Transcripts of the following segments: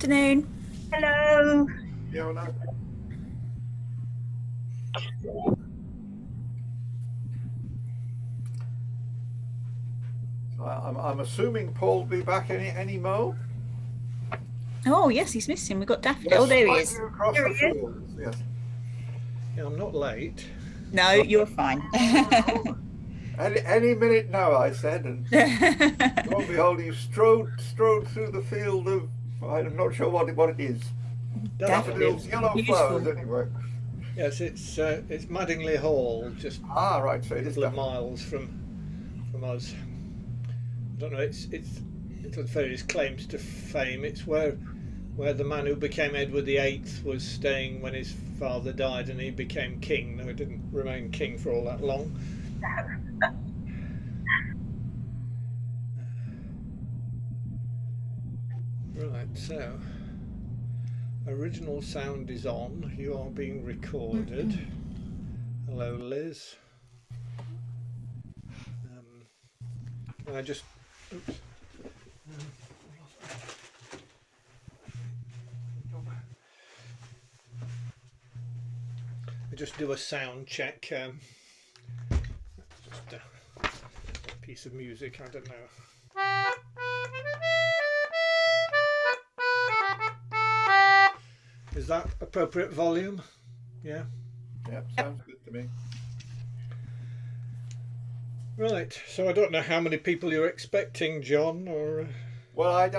Afternoon. Hello. Fiona. So I'm assuming Paul will be back any mo. Oh, yes, he's missing. We've got Daffodil. Oh, Yes, there he slightly is. across Here the he is. fields. Yes. Yeah, I'm not late. No, No, you're fine. no. Any minute now, I said, and lo and behold, you strode through the field of I'm not sure what it is. Daffodils. Daffodils, yellow flowers, Beautiful. anyway. Yes, it's Madingley Hall, just Ah, right. So a it is couple of daffodils. miles from us. I don't know. It has various claims to fame. It's where the man who became Edward VIII was staying when his father died, and he became king. Though he didn't remain king for all that long. Right. So, original sound is on. You are being recorded. Hello, Liz. I just. Oops. I just do a sound check. Just a piece of music. I don't know. Is that appropriate volume? Yeah. Yep, sounds good to me. Right. So I don't know how many people you're expecting, John, or. Well, I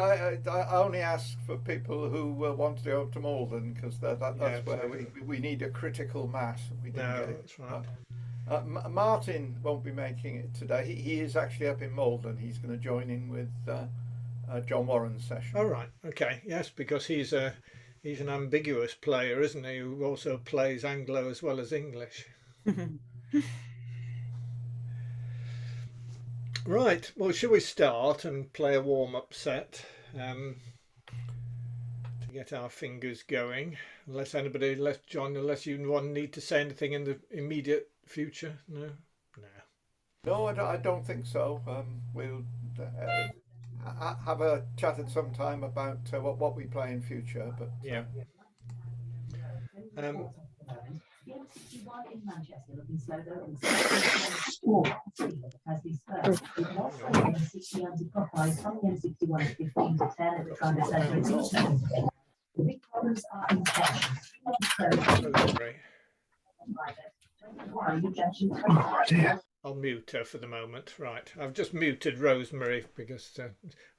only ask for people who want to go up to Malden because that's Yeah, where so- we need a critical mass. We didn't No, get it. that's right. Martin won't be making it today. He is actually up in Malden. He's going to join in with John Warren's session. Oh right. Okay. Yes, because he's an ambiguous player, isn't he? Who also plays Anglo as well as English. Right. Well, shall we start and play a warm-up set to get our fingers going? Unless John, unless you want need to say anything in the immediate future. No. No. No, I don't think so. We'll have a chat at some time about what we play in future. But Yeah. The M61 in Manchester looking slow though in 64 as we spoke. We've lost the M60 anti-clockwise from the M61 at 15 to 10 at the Trundle Centre. It's each time. The big problems are in 10. Rosemary. Junction I'll mute her for the moment. Right. I've just muted Rosemary because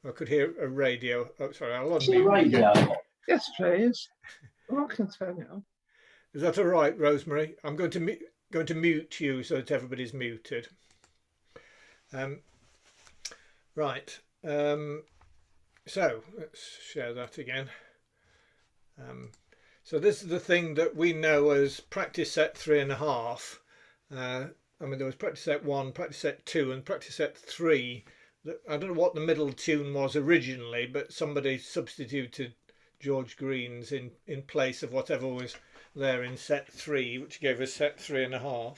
I could hear a radio. Oh, sorry. I'll unmute. Yes, please. I can turn it on. Is that all right, Rosemary? I'm going to mute you so that everybody's muted. Right. So let's share that again. So this is the thing that we know as practice set 3.5. I mean, there was practice set 1, practice set 2, and practice set 3. I don't know what the middle tune was originally, but somebody substituted George Green's in place of whatever was there in set 3, which gave us set 3.5.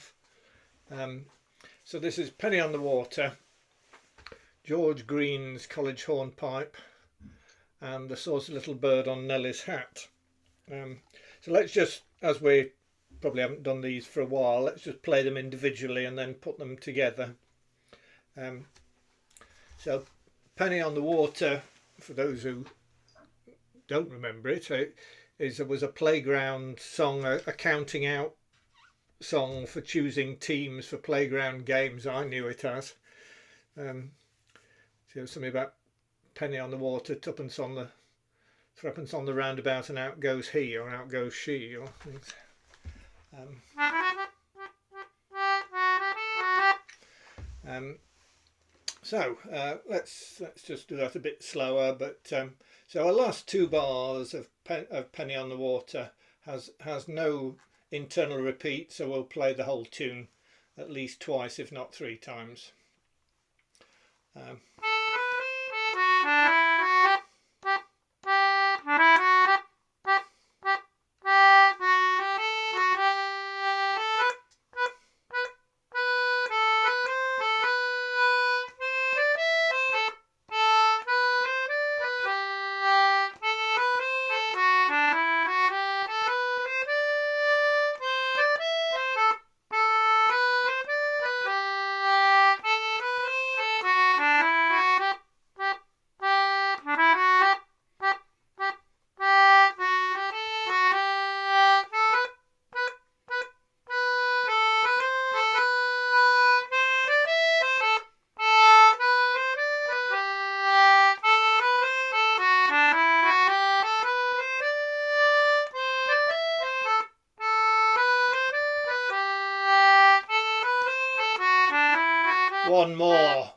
So this is Penny on the Water, George Green's College Hornpipe, and the Saucy Little Bird on Nellie's Hat. So let's just, as we probably haven't done these for a while, let's just play them individually and then put them together. So Penny on the Water, for those who don't remember it, it was a playground song, a counting out song for choosing teams for playground games. I knew it as. So something about penny on the water, threepence on the roundabout, and out goes he or out goes she or things. So let's just do that a bit slower. But so our last two bars of Penny on the Water has no internal repeat, so we'll play the whole tune at least twice, if not 3 times. one more.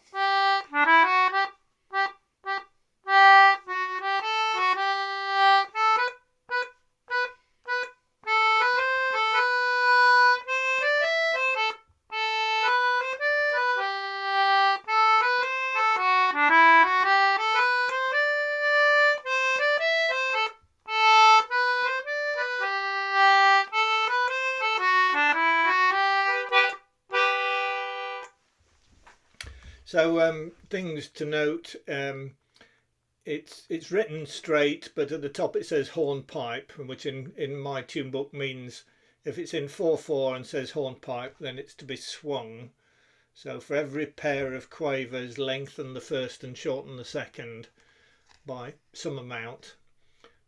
So things to note, it's written straight, but at the top it says hornpipe, which in my tune book means if it's in 4/4 and says hornpipe, then it's to be swung. So for every pair of quavers, lengthen the first and shorten the second by some amount,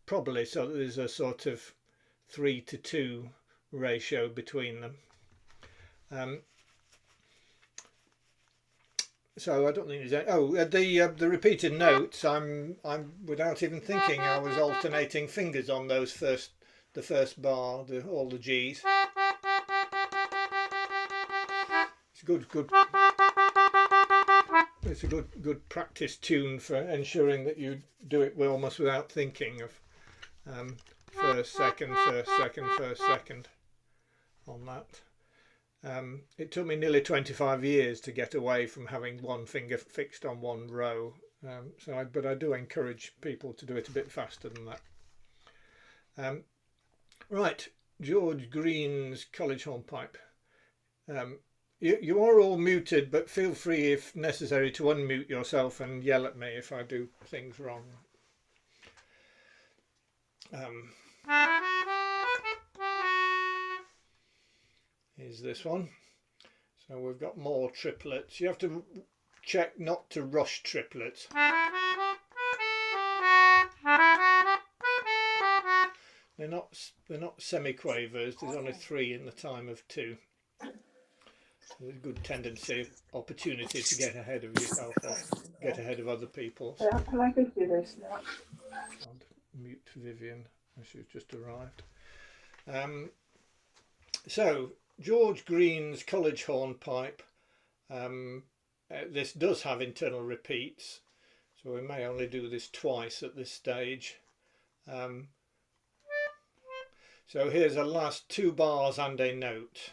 probably so that there's a sort of 3:2 ratio between them. So I don't think there's any, the repeated notes. I'm without even thinking, I was alternating fingers on those the first bar, all the G's. It's good. It's a good practice tune for ensuring that you do it almost without thinking of first, second, first, second, first, second on that. It took me nearly 25 years to get away from having one finger fixed on one row, but I do encourage people to do it a bit faster than that. Right, George Green's College Hornpipe. You are all muted, but feel free if necessary to unmute yourself and yell at me if I do things wrong. Here's this one. So we've got more triplets. You have to check not to rush triplets. They're not semiquavers. There's only 3 in the time of 2. There's a good tendency, opportunity to get ahead of yourself or get ahead of other people. Yeah, and I could do this now. I'll mute Vivian. She's just arrived. So George Green's College Hornpipe. This does have internal repeats, so we may only do this twice at this stage. So here's a last 2 bars and a note.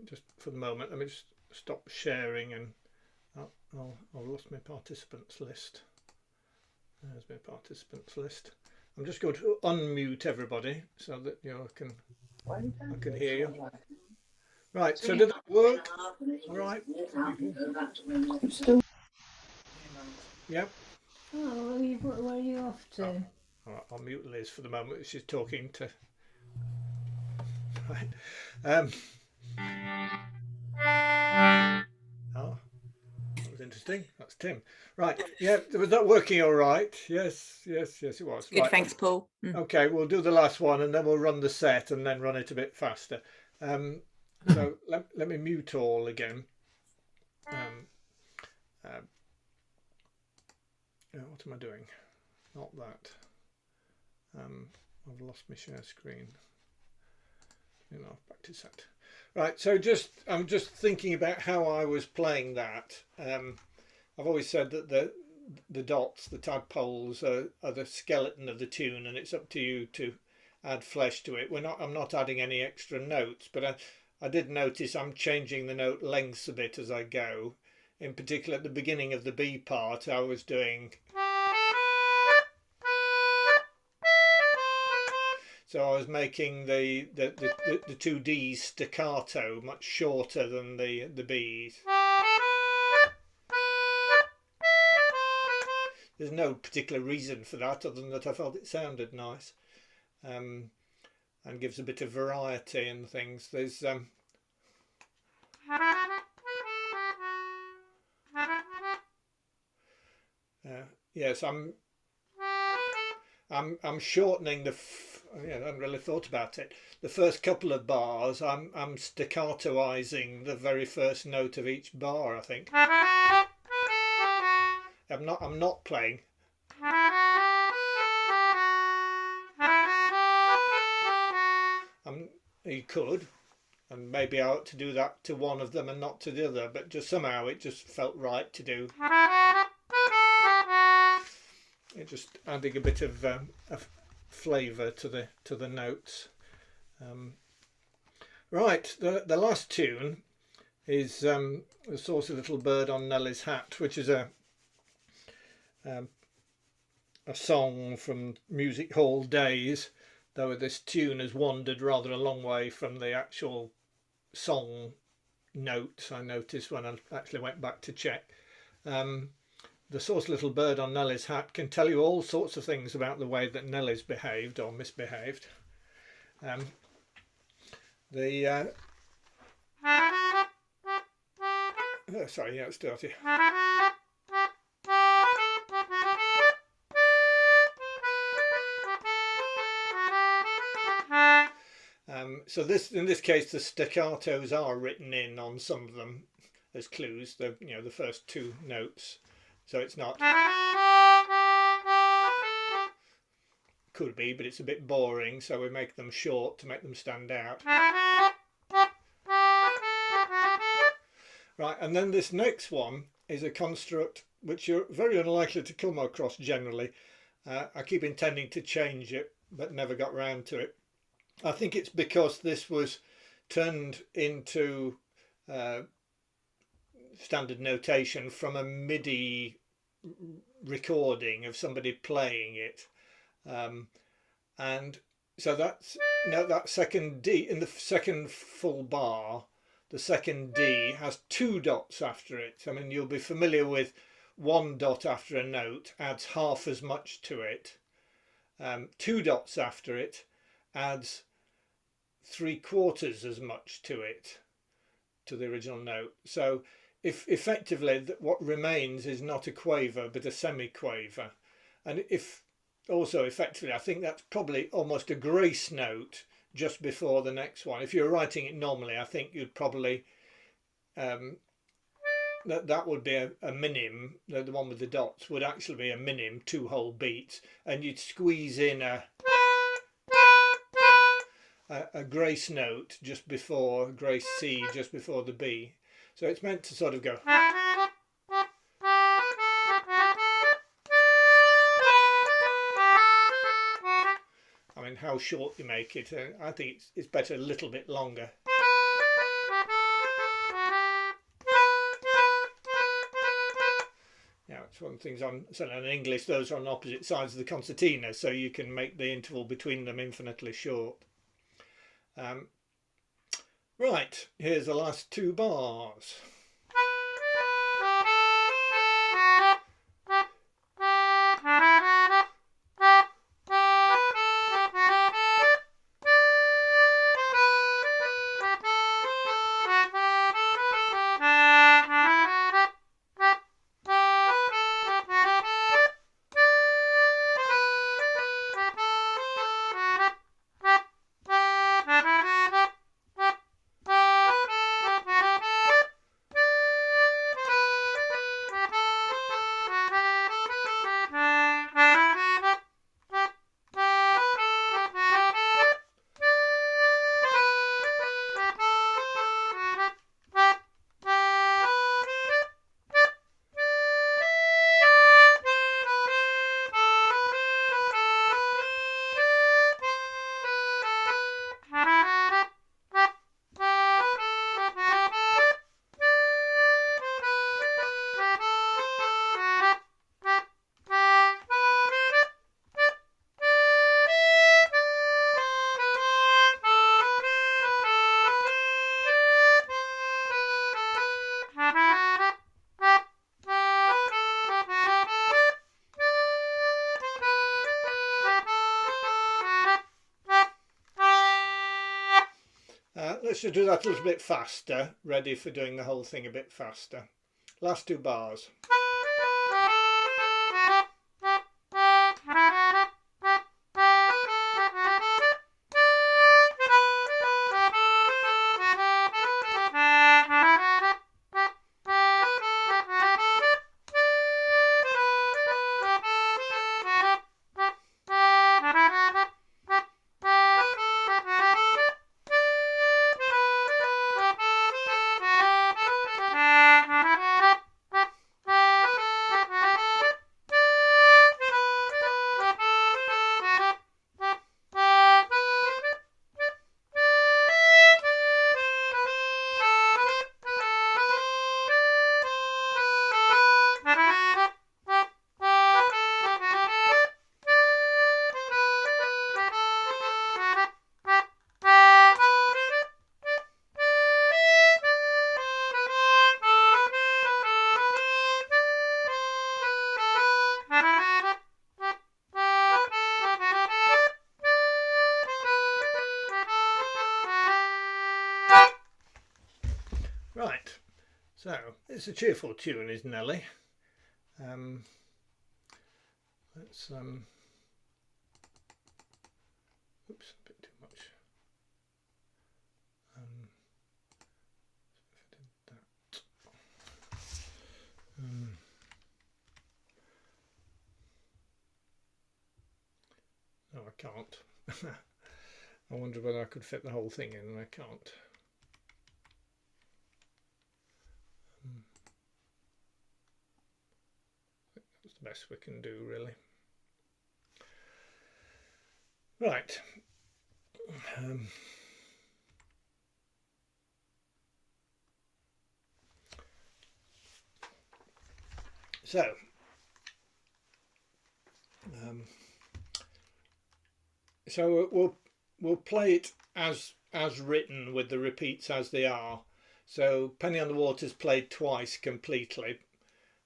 just for the moment, let me just stop sharing, and I've lost my participants list. There's my participants list. I'm just going to unmute everybody so that I can hear you. Right, so did that work? All right. Still. Yep. Oh, where are you off to? Oh. All right, I'll mute Liz for the moment. She's talking to. Right. Oh, that was interesting. That's Tim. Right. Yeah. Was that working all right? Yes. Yes. Yes, it was. Good, Right. thanks, Paul. Okay, we'll do the last one and then we'll run the set and then run it a bit faster. So let me mute all again. What am I doing? Not that. I've lost my share screen. Practice set. Right, so I'm just thinking about how I was playing that. I've always said that the dots, the tadpoles, are the skeleton of the tune, and it's up to you to add flesh to it. I'm not adding any extra notes, but I did notice I'm changing the note lengths a bit as I go. In particular, at the beginning of the B part, I was doing. So I was making the 2 Ds staccato much shorter than the Bs. There's no particular reason for that other than that I felt it sounded nice, and gives a bit of variety in things. There's yes, I'm shortening the. I haven't really thought about it. The first couple of bars, I'm staccatoizing the very first note of each bar. I think. I'm not playing. You could, and maybe I ought to do that to one of them and not to the other, but just somehow it just felt right to do. It just adding a bit of flavour to the notes. Right, the last tune is The Saucy Little Bird on Nellie's Hat, which is a song from music hall days, though this tune has wandered rather a long way from the actual song notes, I noticed when I actually went back to check. The Saucy Little Bird on Nellie's Hat can tell you all sorts of things about the way that Nellie's behaved or misbehaved. Sorry, yeah, it's dirty. So in this case, the staccatos are written in on some of them as clues. The first 2 notes. So it's not. Could be, but it's a bit boring, so we make them short to make them stand out. Right, and then this next one is a construct which you're very unlikely to come across generally. I keep intending to change it, but never got round to it. I think it's because this was turned into standard notation from a MIDI recording of somebody playing it, and so that's that second D in the second full bar. The second D has 2 dots after it. I mean, you'll be familiar with 1 dot after a note adds half as much to it. 2 dots after it adds 3/4 as much to it, to the original note. So if effectively what remains is not a quaver but a semi-quaver, and if also effectively I think that's probably almost a grace note just before the next one. If you're writing it normally, I think you'd probably that would be a minim. The one with the dots would actually be a minim, 2 whole beats, and you'd squeeze in a grace note just before, grace C just before the B. So it's meant to sort of go. I mean, how short you make it. I think it's better a little bit longer. Now, it's one of the things I'm saying in English, those are on opposite sides of the concertina, so you can make the interval between them infinitely short. Right, here's the last 2 bars. Let's just do that a little bit faster, ready for doing the whole thing a bit faster. Last 2 bars. Right, so it's a cheerful tune, isn't Nelly? Let's oops, a bit too much. If I did that. No, I can't. I wonder whether I could fit the whole thing in, and I can't. That's the best we can do, really. Right. So we'll play it as written with the repeats as they are. So Penny on the Water's played twice completely,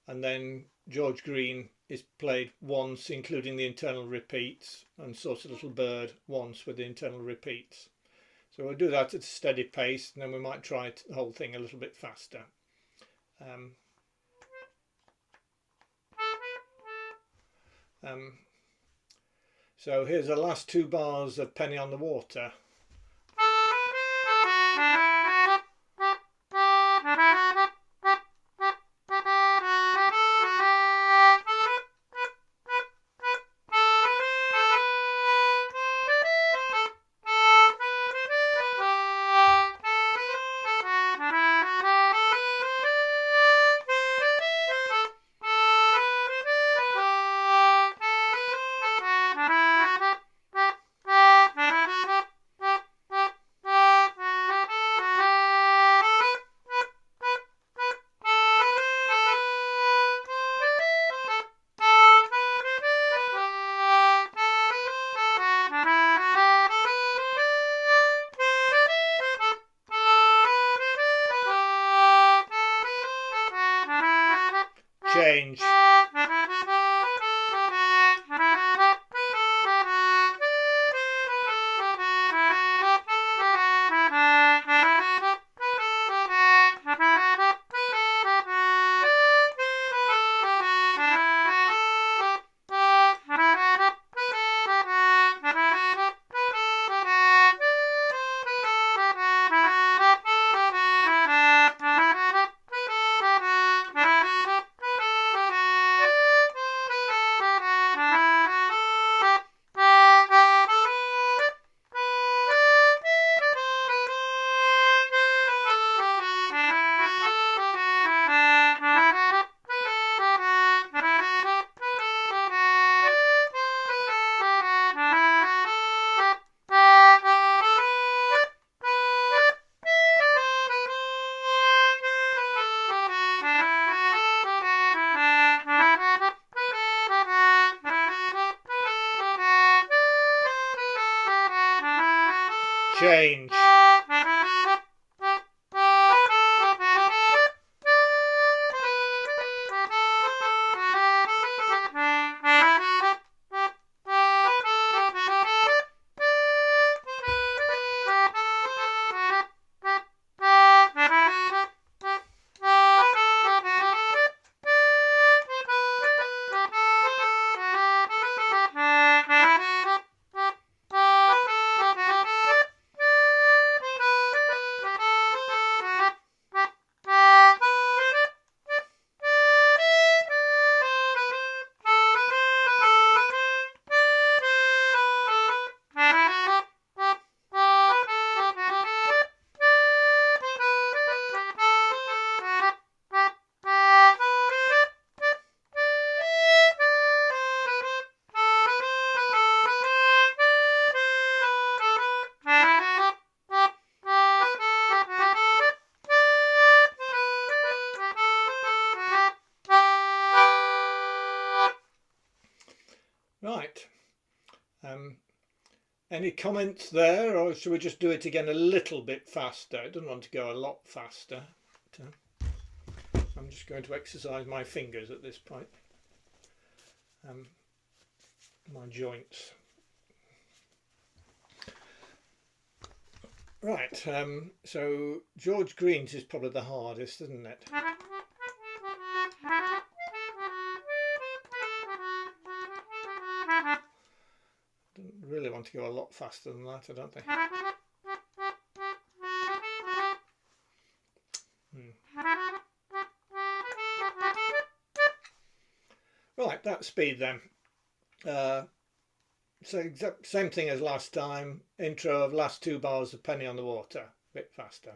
and then George Green is played once, including the internal repeats, and Saucy Little Bird once with the internal repeats. So we'll do that at a steady pace, and then we might try the whole thing a little bit faster. So here's the last 2 bars of Penny on the Water. Change. Change. Right. Any comments there, or should we just do it again a little bit faster? I don't want to go a lot faster. But, I'm just going to exercise my fingers at this point. My joints. Right. So George Green's is probably the hardest, isn't it? Don't really want to go a lot faster than that, I don't think. Right, that speed then. So exact same thing as last time. Intro of last 2 bars of Penny on the Water, a bit faster.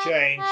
Change.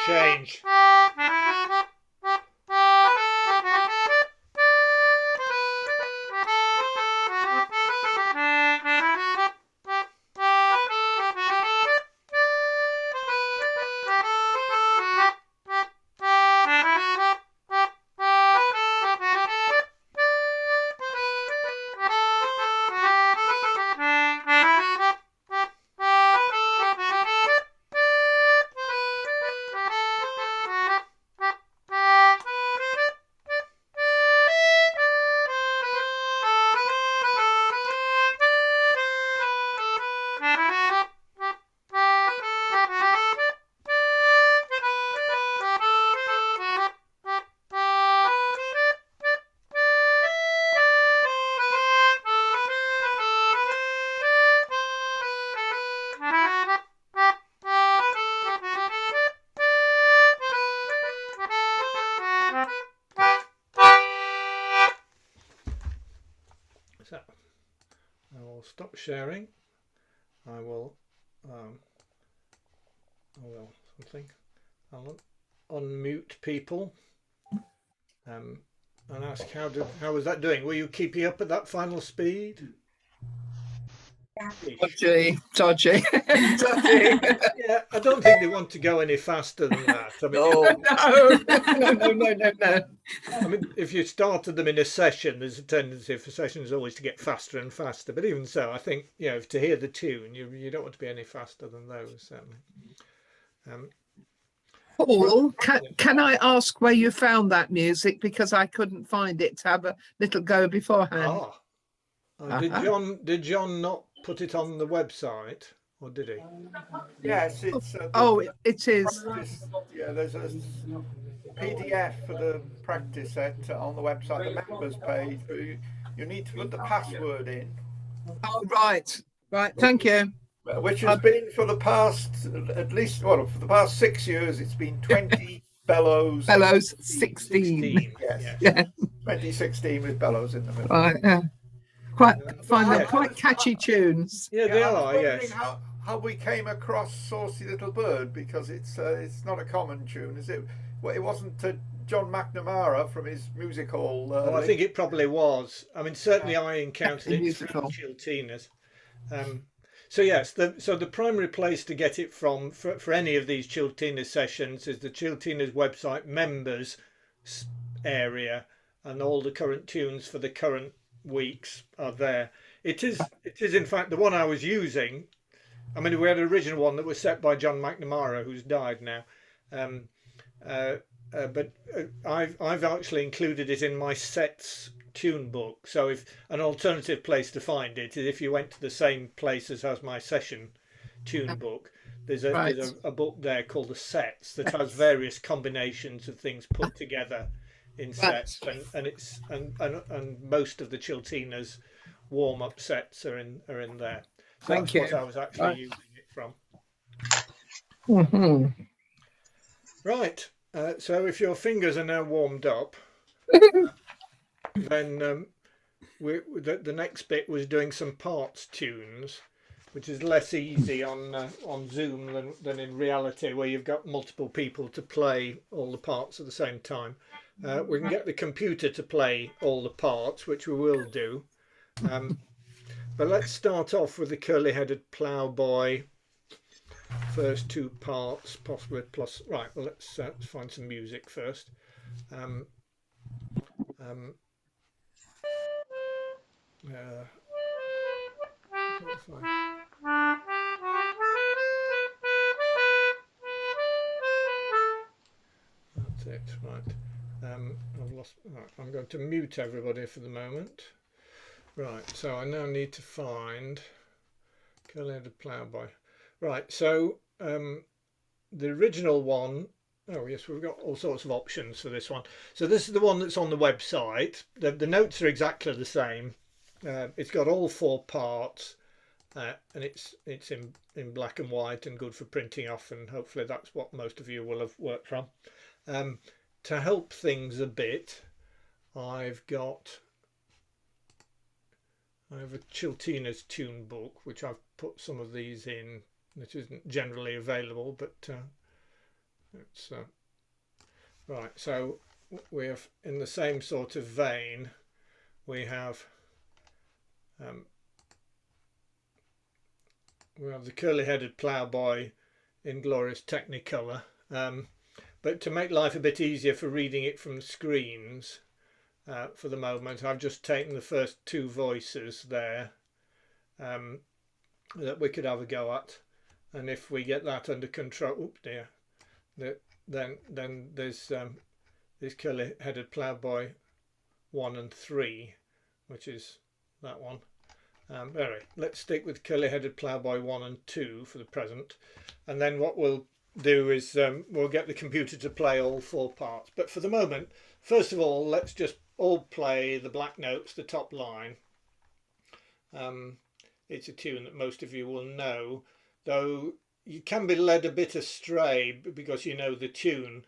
Change. So I will stop sharing. I will something. I'll unmute people and ask how was that doing? Were you keeping up at that final speed? Dodgy. Dodgy. Yeah, I don't think they want to go any faster than that. I mean, No. I mean, if you started them in a session, there's a tendency for sessions always to get faster and faster. But even so, I think, you know, to hear the tune, you don't want to be any faster than those, certainly. Paul, can I ask where you found that music, because I couldn't find it to have a little go beforehand. Did John not put it on the website, or did he? Yes, it's. It is. Yeah, there's a PDF for the practice set on the website, the members page, but you need to put the password in. Oh, right. Thank you. Which has been for the past, at least, well, for the past 6 years, it's been 20 bellows. Bellows 16. Yes. Yeah. 2016 with bellows in the middle. Right. Yeah. Find them quite catchy tunes. Yeah, they are. Yes. How we came across Saucy Little Bird, because it's not a common tune, is it? Well, it wasn't John McNamara from his music hall. I think it probably was. I mean, certainly I encountered it from Chiltinas. So yes, the primary place to get it from for any of these Chiltinas sessions is the Chiltinas website members area, and all the current tunes for the current weeks are there. It is in fact the one I was using. I mean, we had an original one that was set by John McNamara, who's died now, but I've actually included it in my sets tune book. So if an alternative place to find it is if you went to the same place as has my session tune book, there's a book there called the sets that has various combinations of things put together in sets, and most of the Chiltinas warm-up sets are in there. So that's what I was actually using it from. Right. So if your fingers are now warmed up, then the next bit was doing some parts tunes, which is less easy on Zoom than in reality, where you've got multiple people to play all the parts at the same time. We can get the computer to play all the parts, which we will do. But let's start off with the curly-headed ploughboy. First two parts, possibly plus. Right. Well, let's find some music first. That's it. Right. I've lost. Right, I'm going to mute everybody for the moment. Right. So I now need to find curly-headed ploughboy. Right. So the original one. Oh yes, we've got all sorts of options for this one. So this is the one that's on the website. The notes are exactly the same. It's got all 4 parts, and it's in black and white and good for printing off, and hopefully that's what most of you will have worked from. To help things a bit, I have a Chiltinas tune book, which I've put some of these in, which isn't generally available, but It's right. So we have, in the same sort of vein, we have the curly-headed ploughboy in glorious Technicolor. But to make life a bit easier for reading it from screens, for the moment, I've just taken the first two voices there that we could have a go at, and if we get that under control, oop dear, then there's curly-headed ploughboy 1 and 3, which is that one. Anyway, let's stick with curly-headed ploughboy 1 and 2 for the present, and then what we'll do is we'll get the computer to play all 4 parts. But for the moment, first of all, let's just all play the black notes, the top line. It's a tune that most of you will know, though you can be led a bit astray because you know the tune.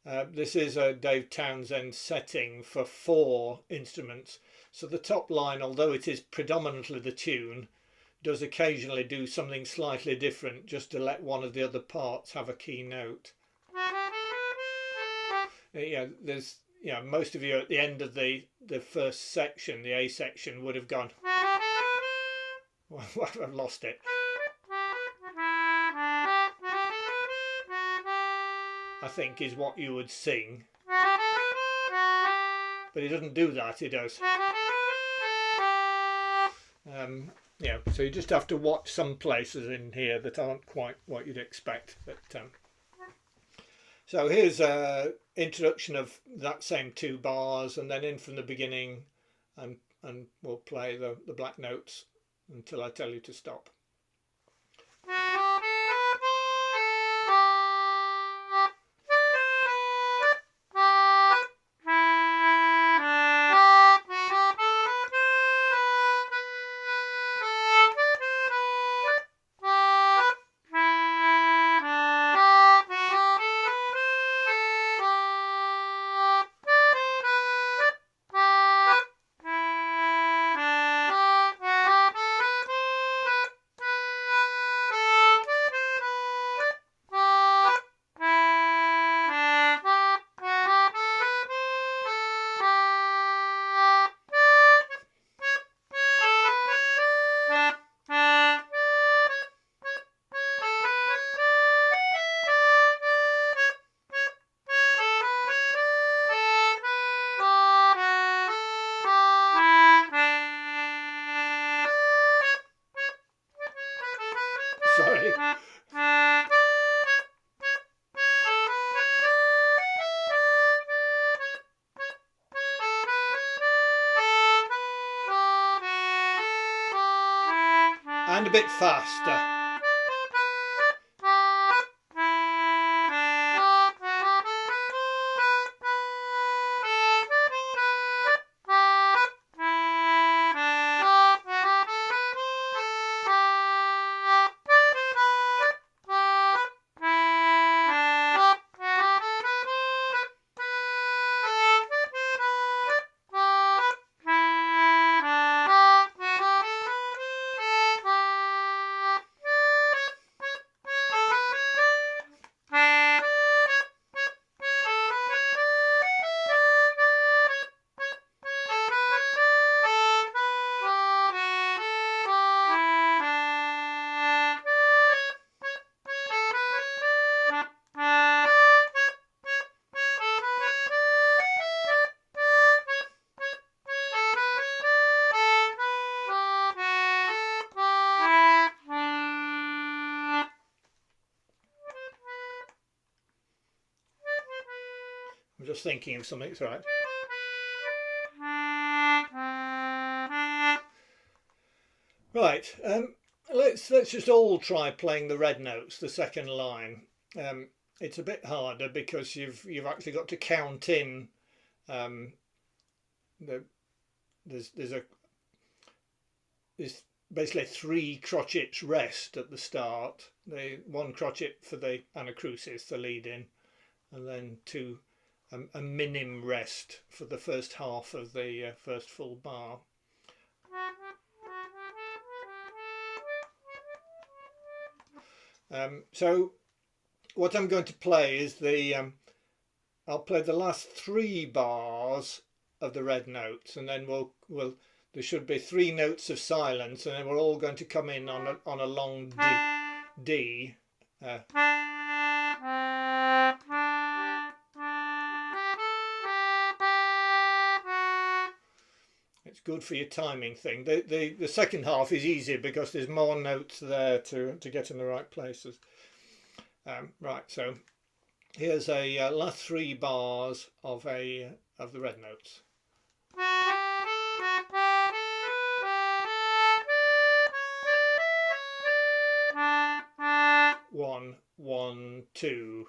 This is a Dave Townsend setting for 4 instruments, so the top line, although it is predominantly the tune, does occasionally do something slightly different just to let one of the other parts have a key note. Yeah, there's, you know, most of you at the end of the first section, the A section, would have gone. Well, I've lost it. I think is what you would sing, but it doesn't do that. It does. Yeah, so you just have to watch some places in here that aren't quite what you'd expect. But so here's a introduction of that same 2 bars, and then in from the beginning, and we'll play the black notes until I tell you to stop. Sorry. And a bit faster. I'm just thinking of something. It's all right. Right. Let's just all try playing the red notes, the second line. It's a bit harder because you've actually got to count in. There's basically 3 crotchets rest at the start. 1 crotchet for the anacrusis, the lead in, and then 2 a minim rest for the first half of the first full bar. So what I'm going to play is I'll play the last 3 bars of the red notes, and then there should be 3 notes of silence, and then we're all going to come in on a long D. It's good for your timing thing. The second half is easier because there's more notes there to get in the right places. Right, so here's a last 3 bars of the red notes. 1, 1, 2.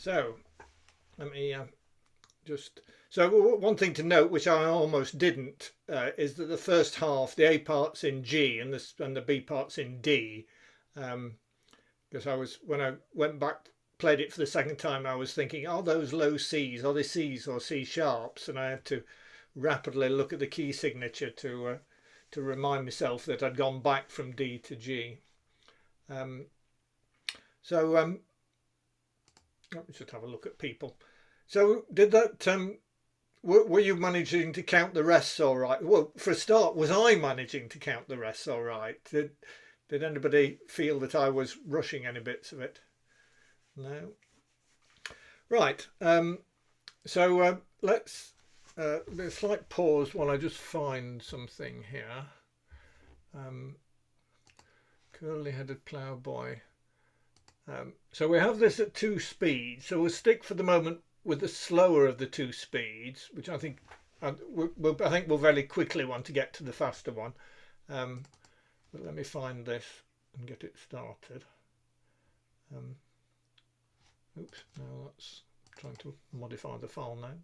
So let me so one thing to note, which I almost didn't, is that the first half, the A part's in G and the B part's in D, because when I went back, played it for the second time, I was thinking, are those low C's, are they C's or C sharps? And I had to rapidly look at the key signature to remind myself that I'd gone back from D to G. Let me just have a look at people. So did that, were you managing to count the rests all right? Well, for a start, was I managing to count the rests all right? Did anybody feel that I was rushing any bits of it? No. Right, so let's a slight pause while I just find something here. Curly-headed ploughboy. So we have this at 2 speeds, so we'll stick for the moment with the slower of the 2 speeds, which I think we'll very quickly want to get to the faster one. But let me find this and get it started. Oops, no, that's trying to modify the file now.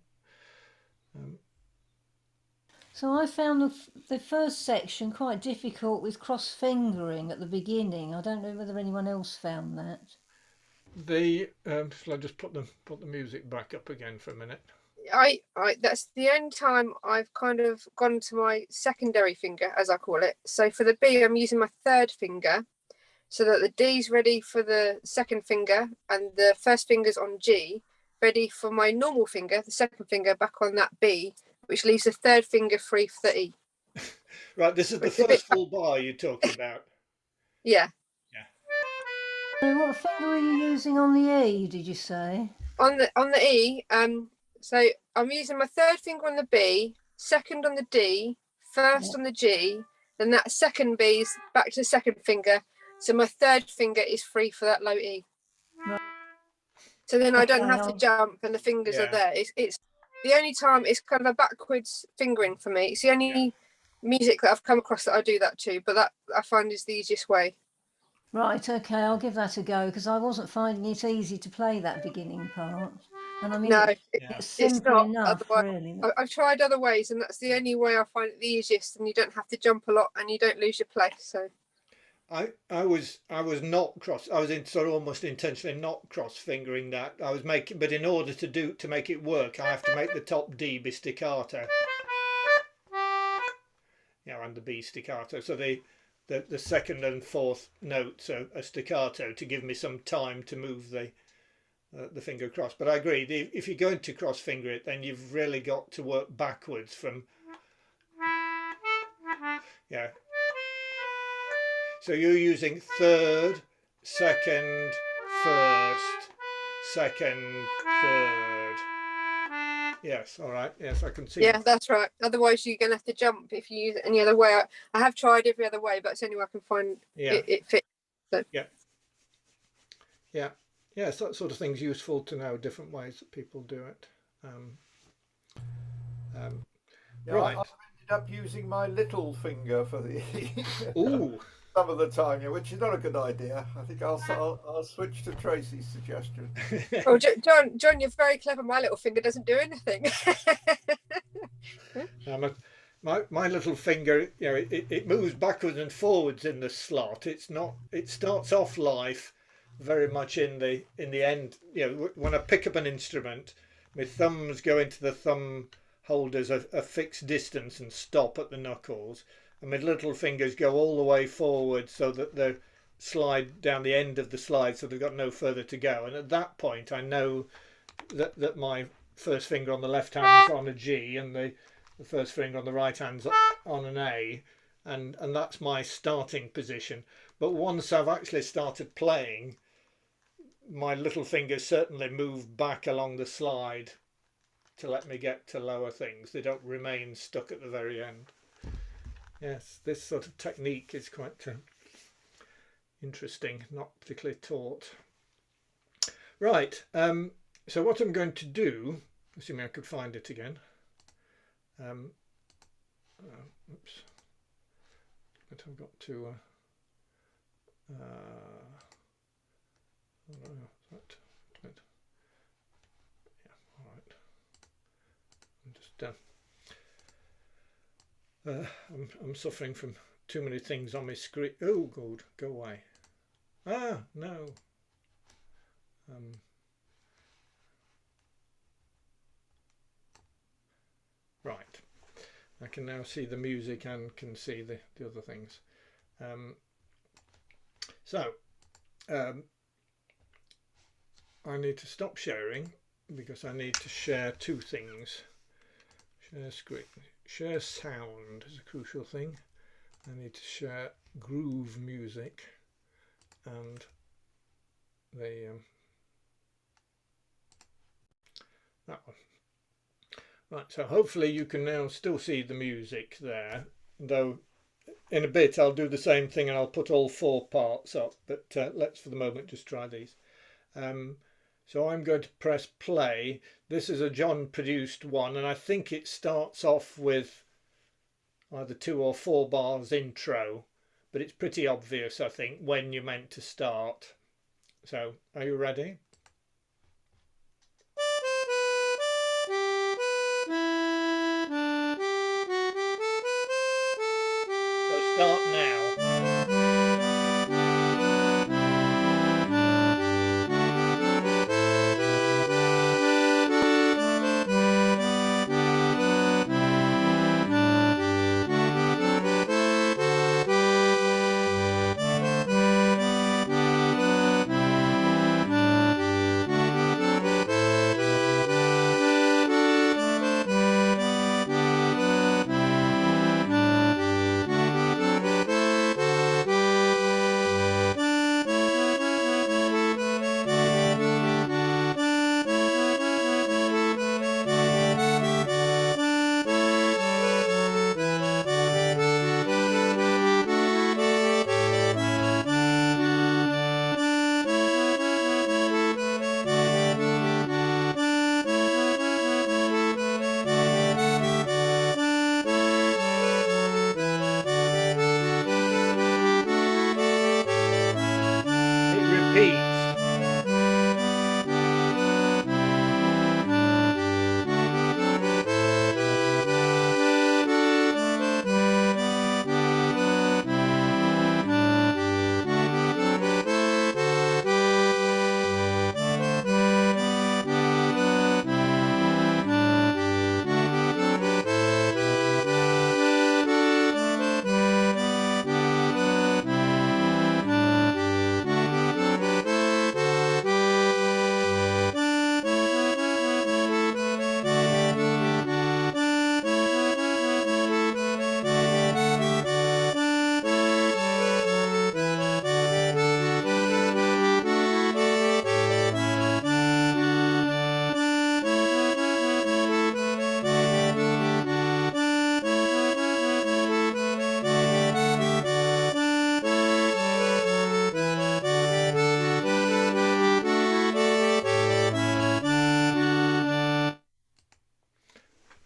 So I found the first section quite difficult with cross fingering at the beginning. I don't know whether anyone else found that. Shall I just put the music back up again for a minute? That's the only time I've kind of gone to my secondary finger, as I call it. So for the B, I'm using my third finger, so that the D's ready for the second finger, and the first finger's on G, ready for my normal finger, the second finger back on that B, which leaves the third finger free for the E. Right, this is the It's a bit- first full bar you're talking about. Yeah. And what finger are you using on the E, did you say? On the E, so I'm using my third finger on the B, second on the D, first on the G, then that second B is back to the second finger. So my third finger is free for that low E. Right. So then I don't Okay, have to I'll- jump and the fingers Yeah. are there. It's the only time it's kind of a backwards fingering for me. It's the only music that I've come across that I do that to, but that I find is the easiest way. Right, okay, I'll give that a go because I wasn't finding it easy to play that beginning part. And I mean, No, it's it's simple not. enough, Otherwise, really. I've tried other ways, and that's the only way I find it the easiest. And you don't have to jump a lot, and you don't lose your place. So I was not cross. I was sort of almost intentionally not cross fingering that. I was making, but in order to make it work, I have to make the top D be staccato. Yeah, and the B staccato. So the second and fourth notes are staccato to give me some time to move the finger across. But I agree, if you're going to cross finger it, then you've really got to work backwards from, yeah. So you're using third, second, first, second, third. Yes, all right. Yes, I can see. yeah, that's right. Otherwise, you're gonna have to jump if you use it any other way. I have tried every other way, but it's the only way I can find it fits. So. Yeah. Yes, that sort of thing's useful to know different ways that people do it. Right. I've ended up using my little finger for the Ooh. some of the time, which is not a good idea. I think I'll switch to Tracy's suggestion. Oh, John, you're very clever. My little finger doesn't do anything. My little finger, it moves backwards and forwards in the slot. It starts off life very much in the end. When I pick up an instrument, my thumbs go into the thumb holders a fixed distance and stop at the knuckles, and my little fingers go all the way forward so that they slide down the end of the slide, so they've got no further to go. And at that point, I know that my first finger on the left hand is on a G, and the first finger on the right hand's on an A, and that's my starting position. But once I've actually started playing, my little fingers certainly move back along the slide to let me get to lower things. They don't remain stuck at the very end. Yes, this sort of technique is quite interesting, not particularly taught. Right, so what I'm going to do, assuming I could find it again, oops, but I've got to all right. I'm suffering from too many things on my screen. Oh, good, go away. Ah, no. Right. I can now see the music and can see the other things. I need to stop sharing because I need to share two things. Share screen. Share sound is a crucial thing. I need to share groove music and that one. Right, so hopefully you can now still see the music there, though in a bit I'll do the same thing and I'll put all four parts up, but let's for the moment just try these. So I'm going to press play. This is a John produced one, and I think it starts off with either 2 or 4 bars intro, but it's pretty obvious, I think, when you're meant to start. So are you ready? So start now. repeats.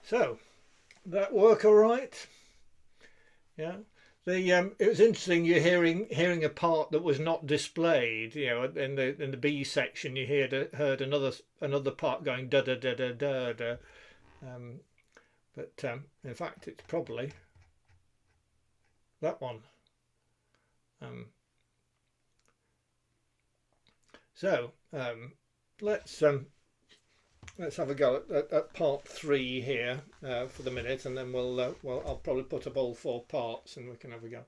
So, that work all right? Yeah. It was interesting. You're hearing a part that was not displayed. You know, in the B section, you heard another part going da da da da da da. But in fact, it's probably that one. So let's have a go at part 3 here for the minute, and then I'll probably put up all 4 parts and we can have a go.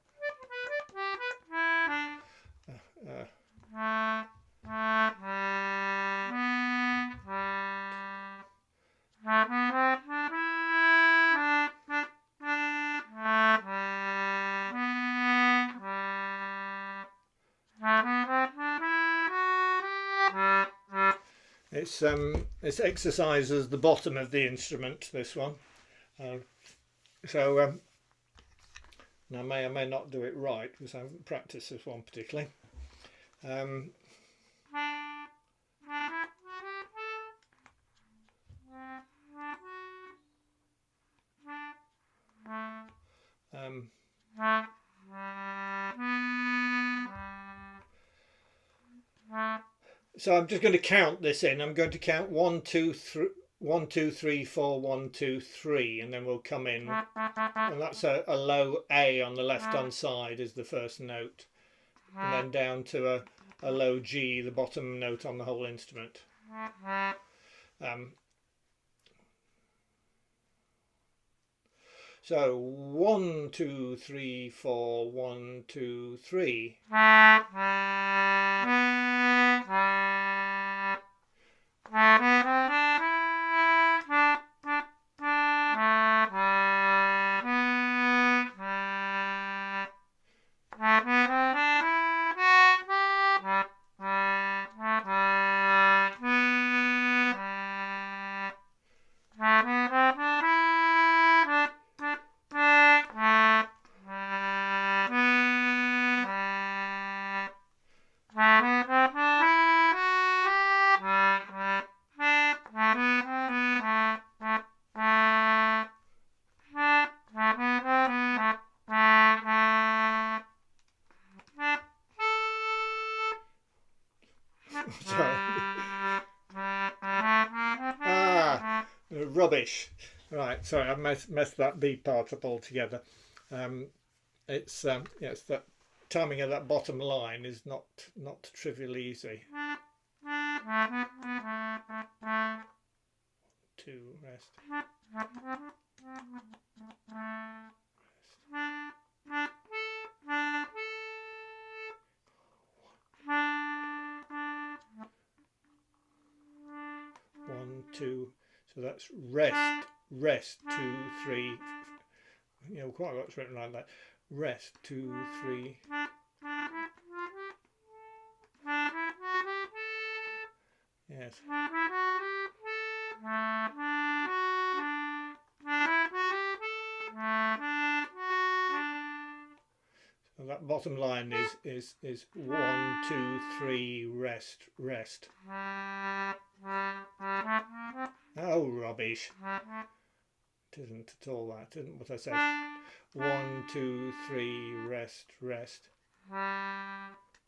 It exercises the bottom of the instrument, this one. So I may or may not do it right because I haven't practiced this one particularly. So I'm just going to count this in. I'm going to count 1, 2, 3, 1, 2, 3, 4, 1, 2, 3, and then we'll come in. And that's a low A on the left hand side is the first note, and then down to a low G, the bottom note on the whole instrument. So 1, 2, 3, 4, 1, 2, 3. Rubbish. Right, sorry, I've messed that B part up altogether. It's that timing of that bottom line is not trivially easy. 2, rest. One, 2, so that's rest, 2, 3. You know, quite a lot's written like that. Rest, 2, 3. Yes. So that bottom line is 1, 2, 3, rest. Oh, rubbish. It isn't at all that, isn't what I said. 1, 2, 3, rest.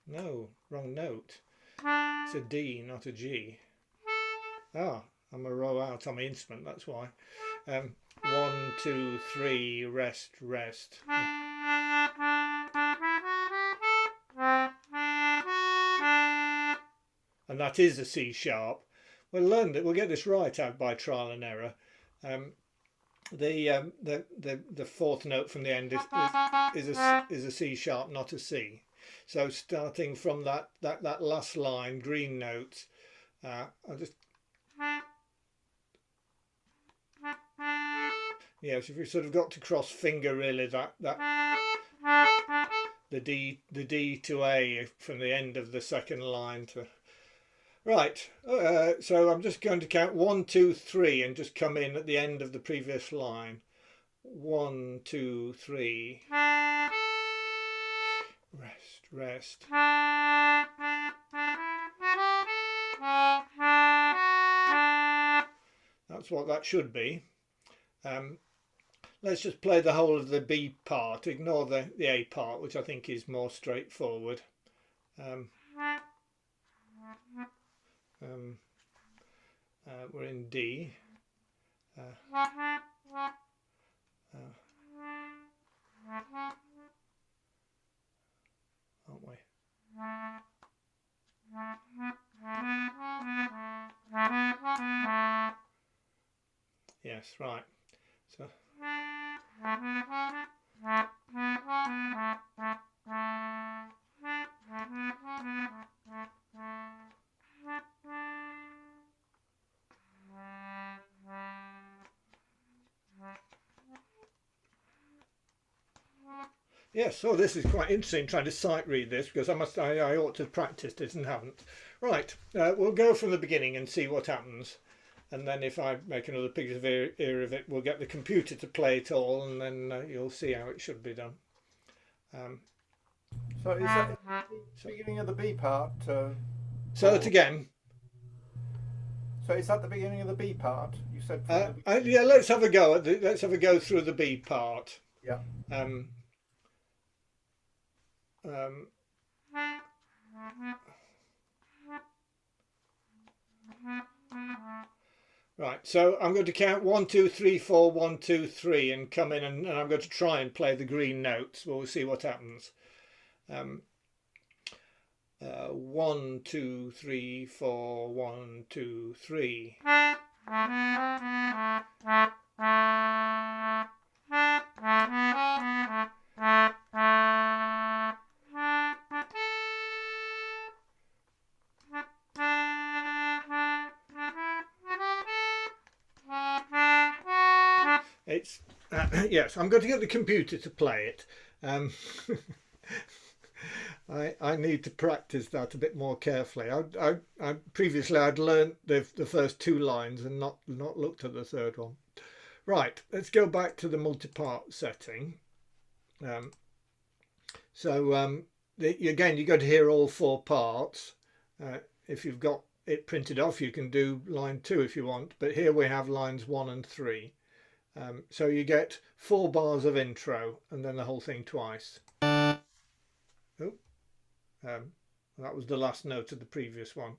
No, wrong note. It's a D, not a G. Ah, I'm a row out on my instrument, that's why. 1, 2, 3, rest, rest. And that is a C sharp. We'll learn that. We'll get this right out by trial and error. The fourth note from the end is a C sharp, not a C. So starting from that last line, green notes, I'll just yes, if you've sort of got to cross finger really that the D to A from the end of the second line to right. So I'm just going to count 1, 2, 3 and just come in at the end of the previous line. 1, 2, 3. Rest, rest. That's what that should be. Let's just play the whole of the B part. Ignore the A part, which I think is more straightforward. We're in D. Aren't we? Yes, right. So yes, so this is quite interesting trying to sight read this because I ought to have practiced it and haven't. Right, we'll go from the beginning and see what happens, and then if I make another picture of it, we'll get the computer to play it all, and then you'll see how it should be done. So is that the beginning of the B part? So that again. So is that the beginning of the B part? You said. Yeah, let's have a go at let's have a go through the B part. Yeah. Right, so I'm going to count 1, 2, 3, 4, 1, 2, 3 and come in and I'm going to try and play the green notes. We'll see what happens. 1, 2, 3, 4, 1, 2, 3. It's yes, I'm going to get the computer to play it. I need to practice that a bit more carefully. I previously I'd learnt the first 2 lines and not looked at the third one. Right, let's go back to the multi-part setting. Again, you're going to hear all 4 parts. If you've got it printed off, you can do line 2 if you want, but here we have lines 1 and 3. So you get 4 bars of intro and then the whole thing twice. That was the last note of the previous one.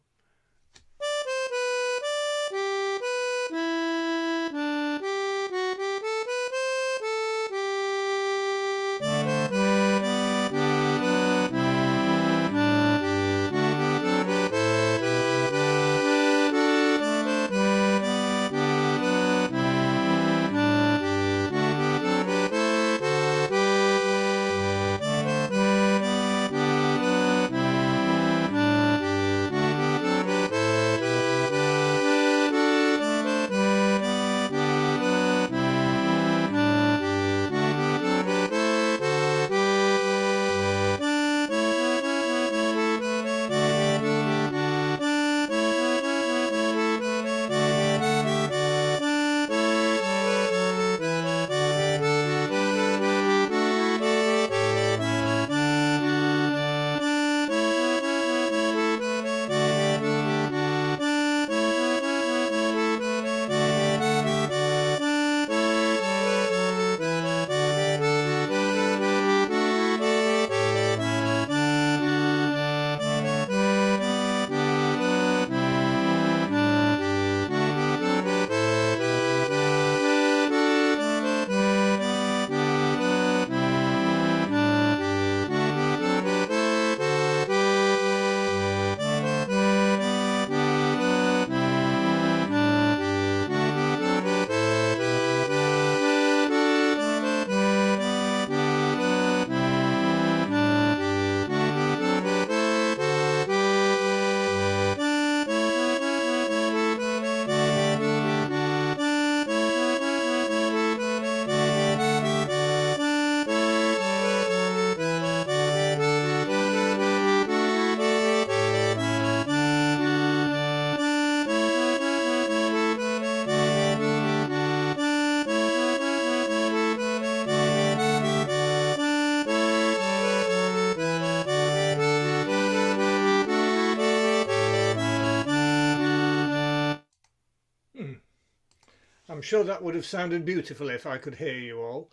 sure that would have sounded beautiful if I could hear you all.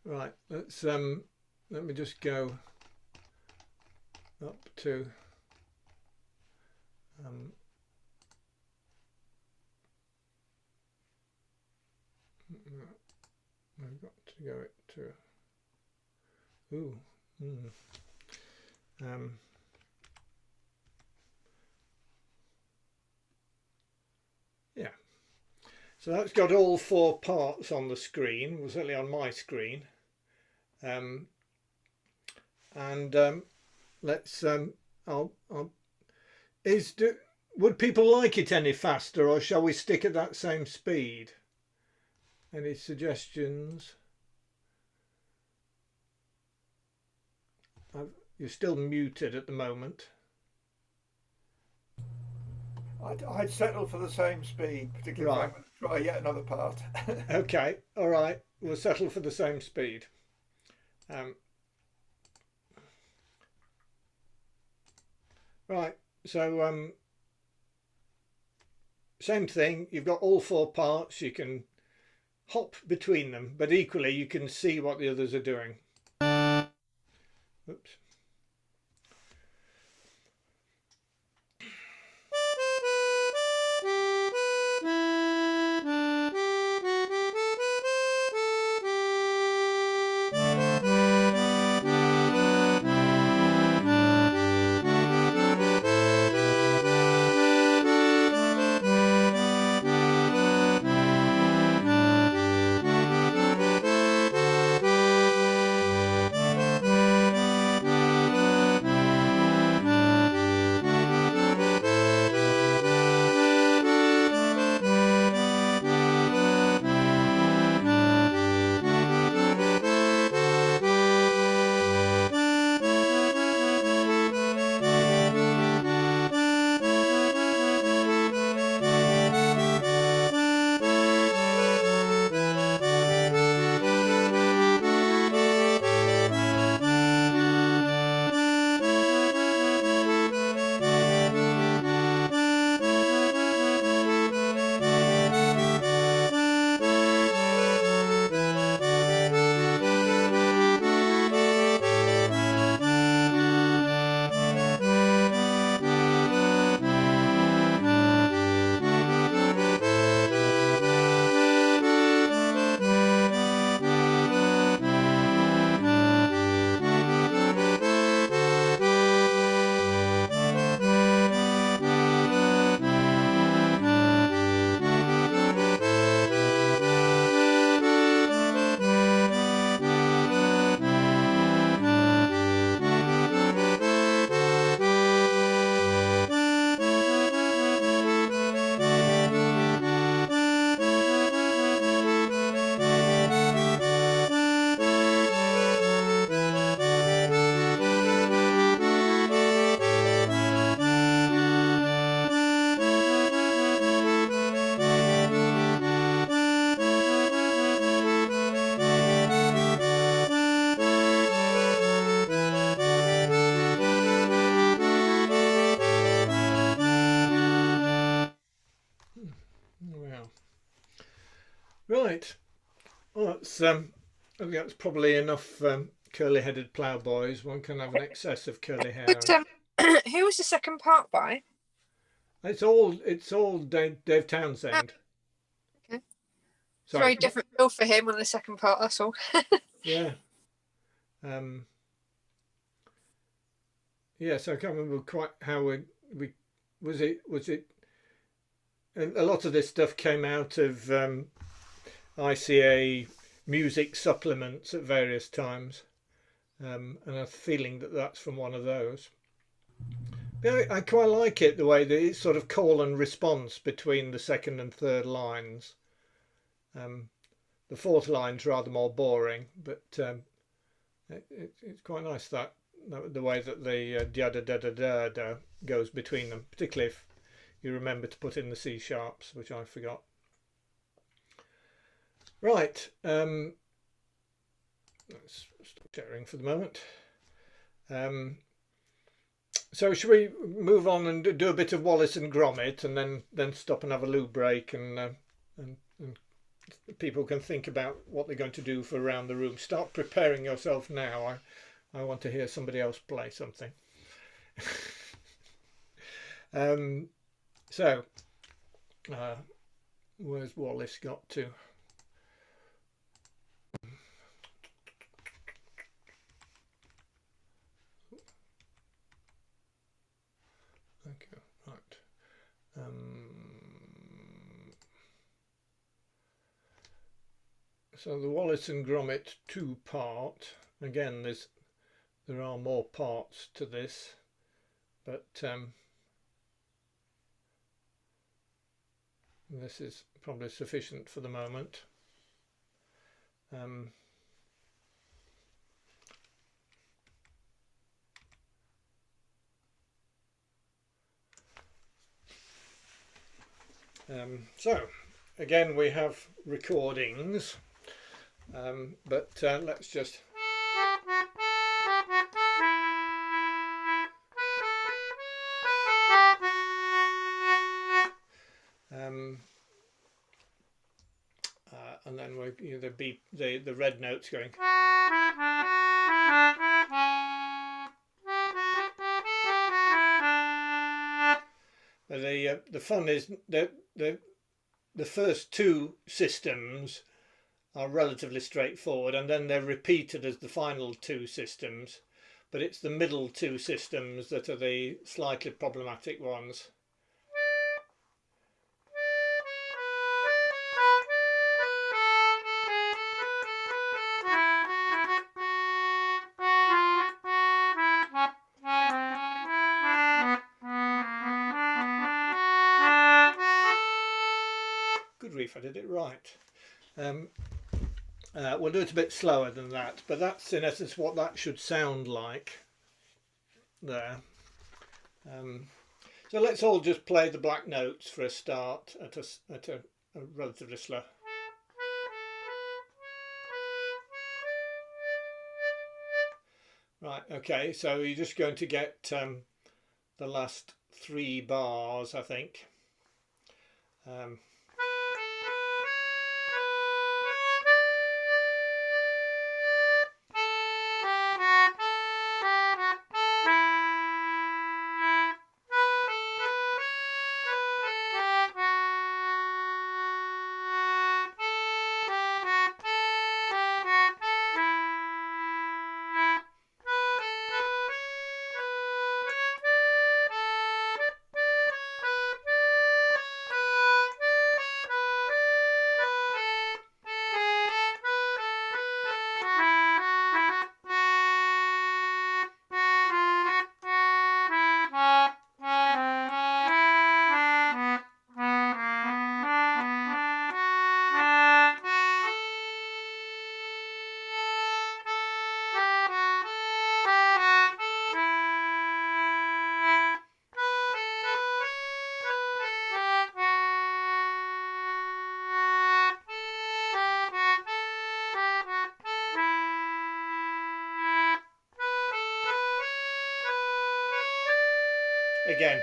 Right, let me just go up to I've got to go it to yeah, so that's got all 4 parts on the screen, well, certainly on my screen, let's would people like it any faster, or shall we stick at that same speed? Any suggestions? You're still muted at the moment. I'd settle for the same speed, particularly if I'm going to try yet another part. Okay, all right, we'll settle for the same speed. Right, so same thing, you've got all 4 parts, you can hop between them, but equally you can see what the others are doing. Oops. Well, right. Well, that's I think that's probably enough curly-headed ploughboys. One can have an excess of curly hair. Who was the second part by? It's all Dave Townsend. Okay. Sorry. Very different feel for him on the second part. That's all. Yeah. Yes, I can't remember quite how we was it. A lot of this stuff came out of ICA music supplements at various times, and I have a feeling that that's from one of those. But I quite like it, the way that it's sort of call and response between the second and third lines. The fourth line's rather more boring, but it's quite nice that the way that the da da da da da da goes between them, particularly if you remember to put in the C sharps, which I forgot. Right, let's stop sharing for the moment. So should we move on and do a bit of Wallace and Gromit, and then stop and have a loo break and and people can think about what they're going to do for around the room. Start preparing yourself now. I want to hear somebody else play something. So where's Wallace got to? Okay, right. So the Wallace and Gromit 2-part. Again, there are more parts to this, but this is probably sufficient for the moment. So again, we have recordings, but let's just and then the red notes going. But the fun is that the first two systems are relatively straightforward, and then they're repeated as the final two systems, but it's the middle two systems that are the slightly problematic ones. Good grief, I did it right. We'll do it a bit slower than that, but that's in essence what that should sound like there. So let's all just play the black notes for a start at a relatively slow. Right, okay, so you're just going to get the last 3 bars, I think. Again.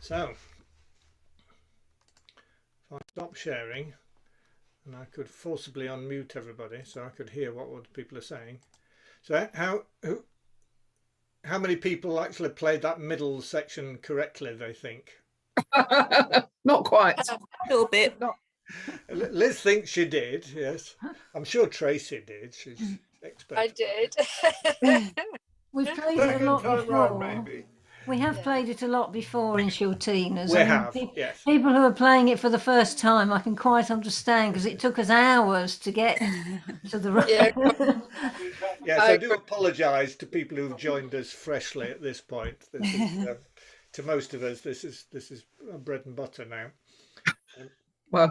So, if I stop sharing, and I could forcibly unmute everybody so I could hear what people are saying. So how many people actually played that middle section correctly, they think? Not quite. A little bit. Not, Liz thinks she did, yes. I'm sure Tracy did. She's expert. I did. We've played it a Second lot time round, before. maybe. We have played it a lot before in Chiltinas. We I mean, have, yes. People who are playing it for the first time, I can quite understand because it took us hours to get to the right. Yeah. Yes, I do apologise to people who've joined us freshly at this point. This is, to most of us, this is bread and butter now. well,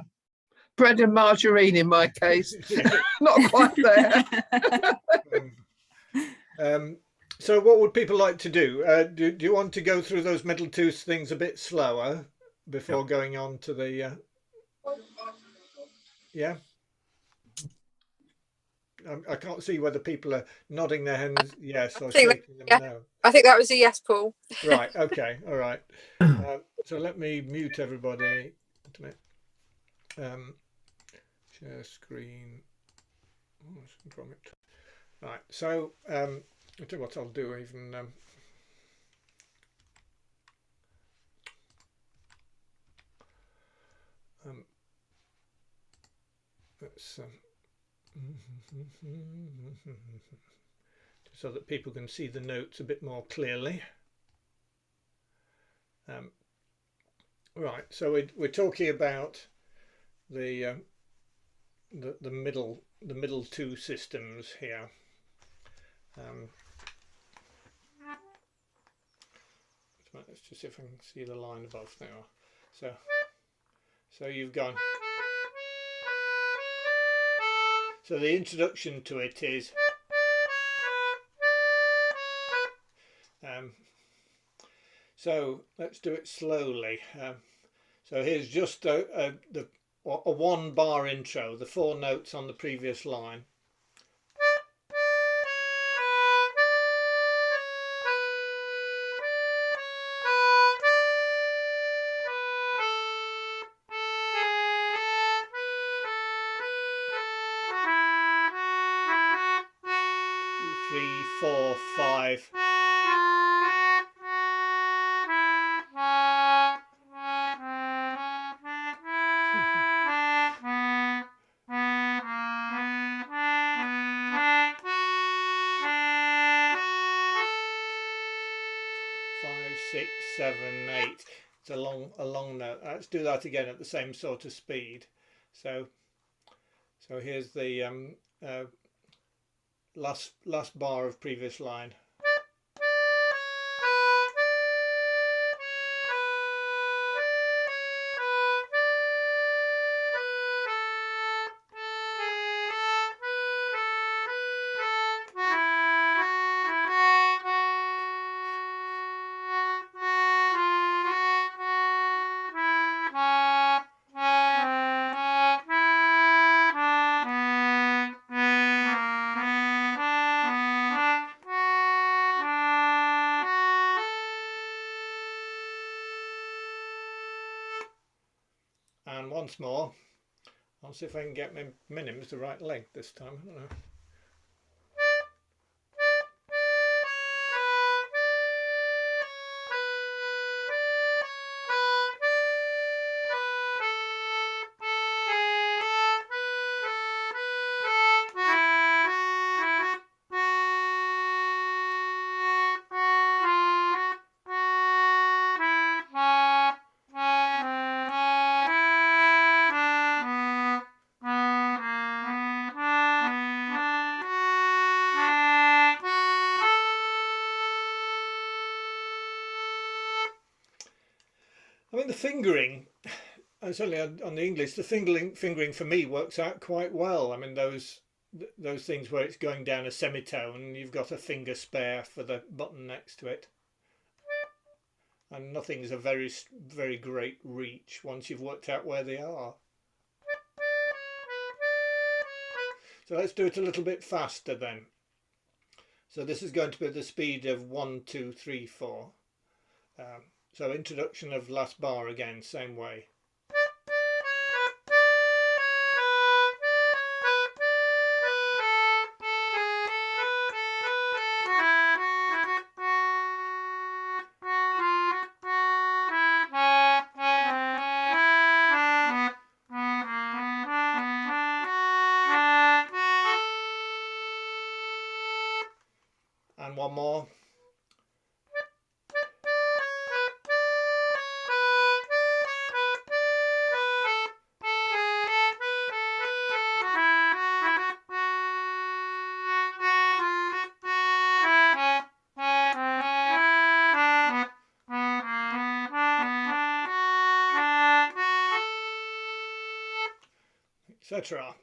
bread and margarine in my case. Not quite there. So what would people like to do? Do you want to go through those middle two things a bit slower before going on to the... Yeah? I can't see whether people are nodding their heads yes or shaking them no. I think that was a yes, Paul. Right, okay, all right. So let me mute everybody. Share screen. Oh, right, so I'll tell you what I'll do even. Let's so that people can see the notes a bit more clearly. Right, so we're talking about the middle two systems here. Let's just see if I can see the line above there. So you've gone. So the introduction to it is so let's do it slowly. So here's just a 1 bar intro, the 4 notes on the previous line. Three, 4, 5. Five, 6, 7, 8. It's a long note. Let's do that again at the same sort of speed. So here's the last bar of previous line. And once more, I'll see if I can get my minims the right length this time. I don't know. I mean, the fingering, certainly on the English, the fingering for me works out quite well. I mean, those things where it's going down a semitone, you've got a finger spare for the button next to it. And nothing's a very great reach once you've worked out where they are. So let's do it a little bit faster then. So this is going to be the speed of 1, 2, 3, 4. So introduction of last bar again, same way. one more. Etc.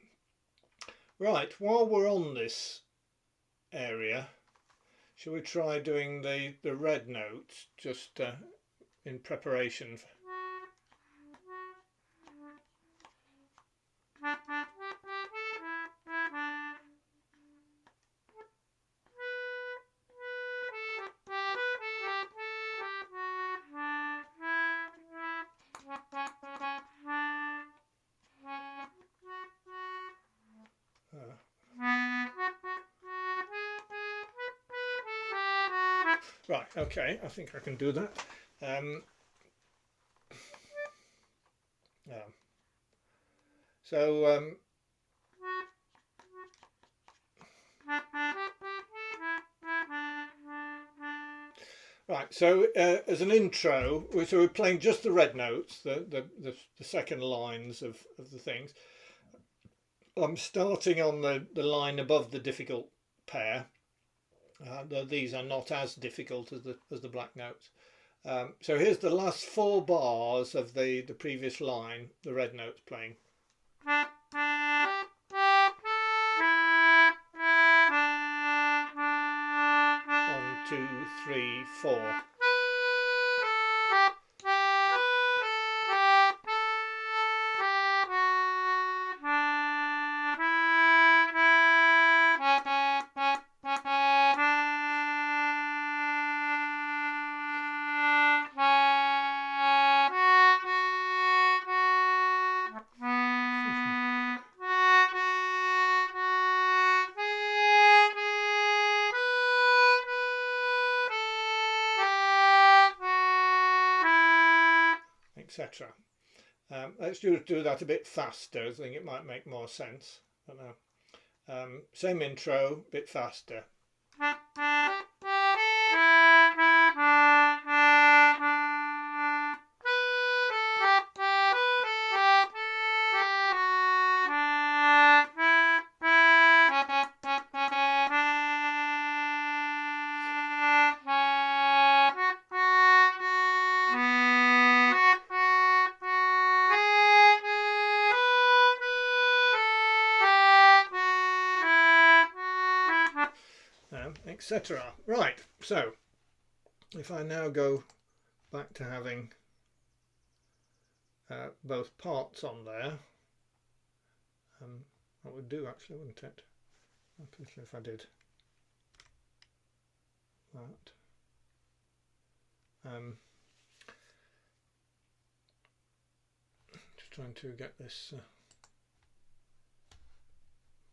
Right, while we're on this area, shall we try doing the red notes just in preparation? Right, okay, I think I can do that. Yeah. So right, so as an intro, so we're playing just the red notes, the second lines of the things. I'm starting on the line above the difficult pair. These are not as difficult as the black notes. So here's the last 4 bars of the previous line, the red notes playing. 1, 2, 3, 4. Etc. Let's do that a bit faster. I think it might make more sense. I don't know. Same intro, a bit faster. Etc. Right, so if I now go back to having both parts on there, that would do actually, wouldn't it? If I did that. Just trying to get this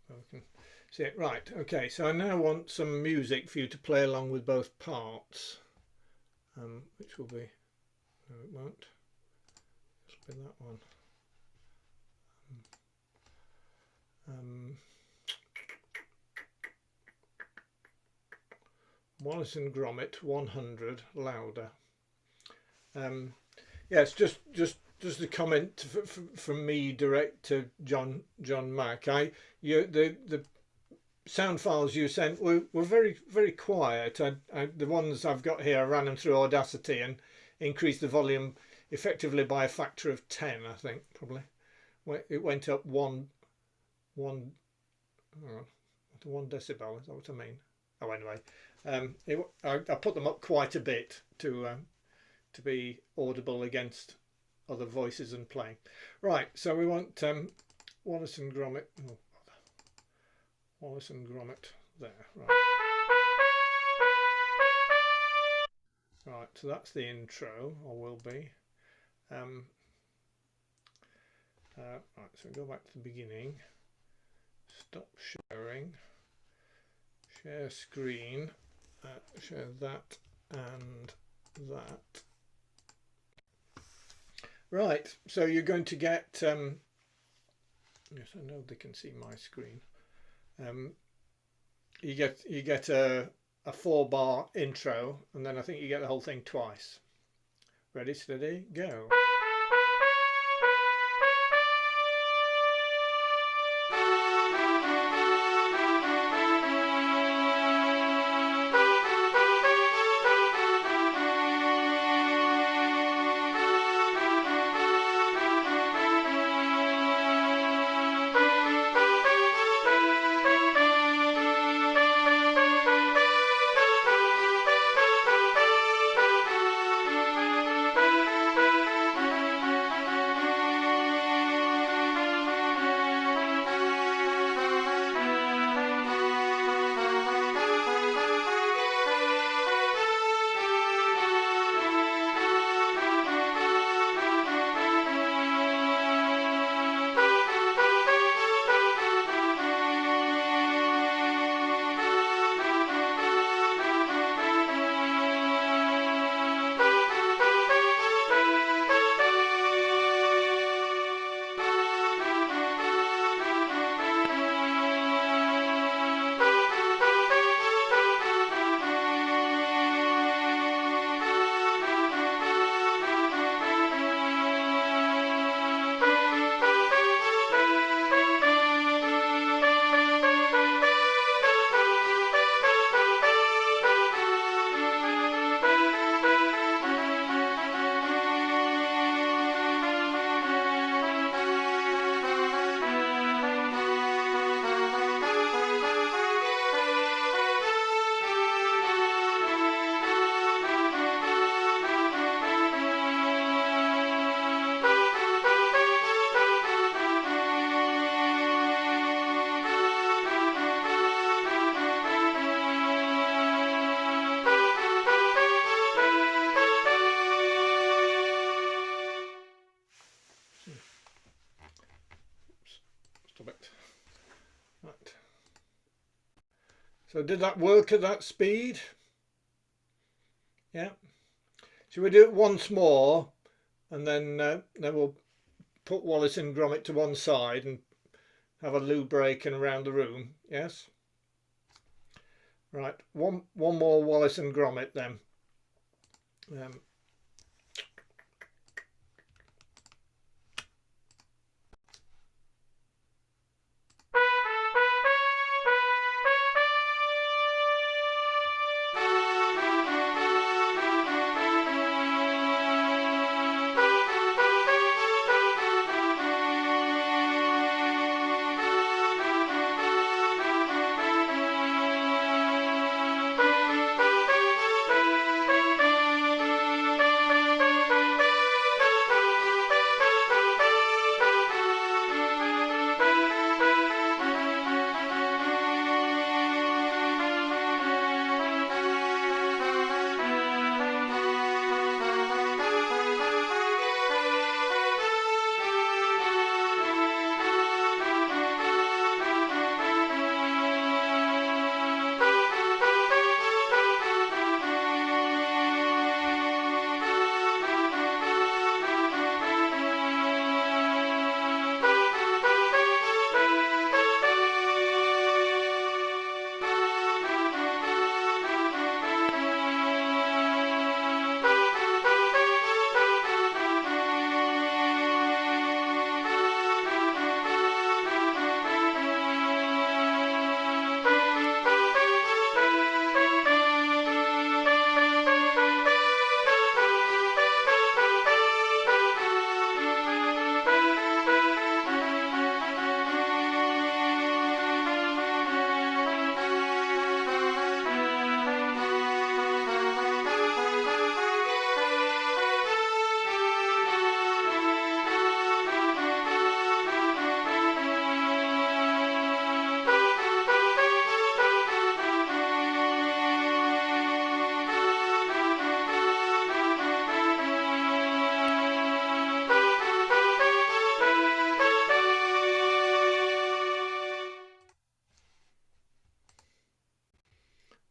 so we can see it. Right, okay, so I now want some music for you to play along with both parts, which will be, no it won't, this will be that one. Wallace and Gromit 100 louder. Yes, just a comment from me direct to John Mack. The sound files you sent were very quiet. The ones I've got here, I ran them through Audacity and increased the volume effectively by a factor of 10. I think probably it went up one decibel. Is that what I mean? Oh, anyway, I put them up quite a bit to be audible against other voices and playing. Right, so we want Wallace and Gromit. Oh, Wallace and Gromit there. Right. Right, so that's the intro, or will be. Right, so go back to the beginning. Stop sharing. Share screen. Share that and that. Right, so you're going to get. Yes, I know they can see my screen. You get a a 4-bar intro, and then I think you get the whole thing twice. Ready, steady, go. Stop it. Right. So did that work at that speed? Yeah. Should we do it once more, and then we'll put Wallace and Gromit to one side and have a loo break and around the room? Yes. Right. One more Wallace and Gromit then.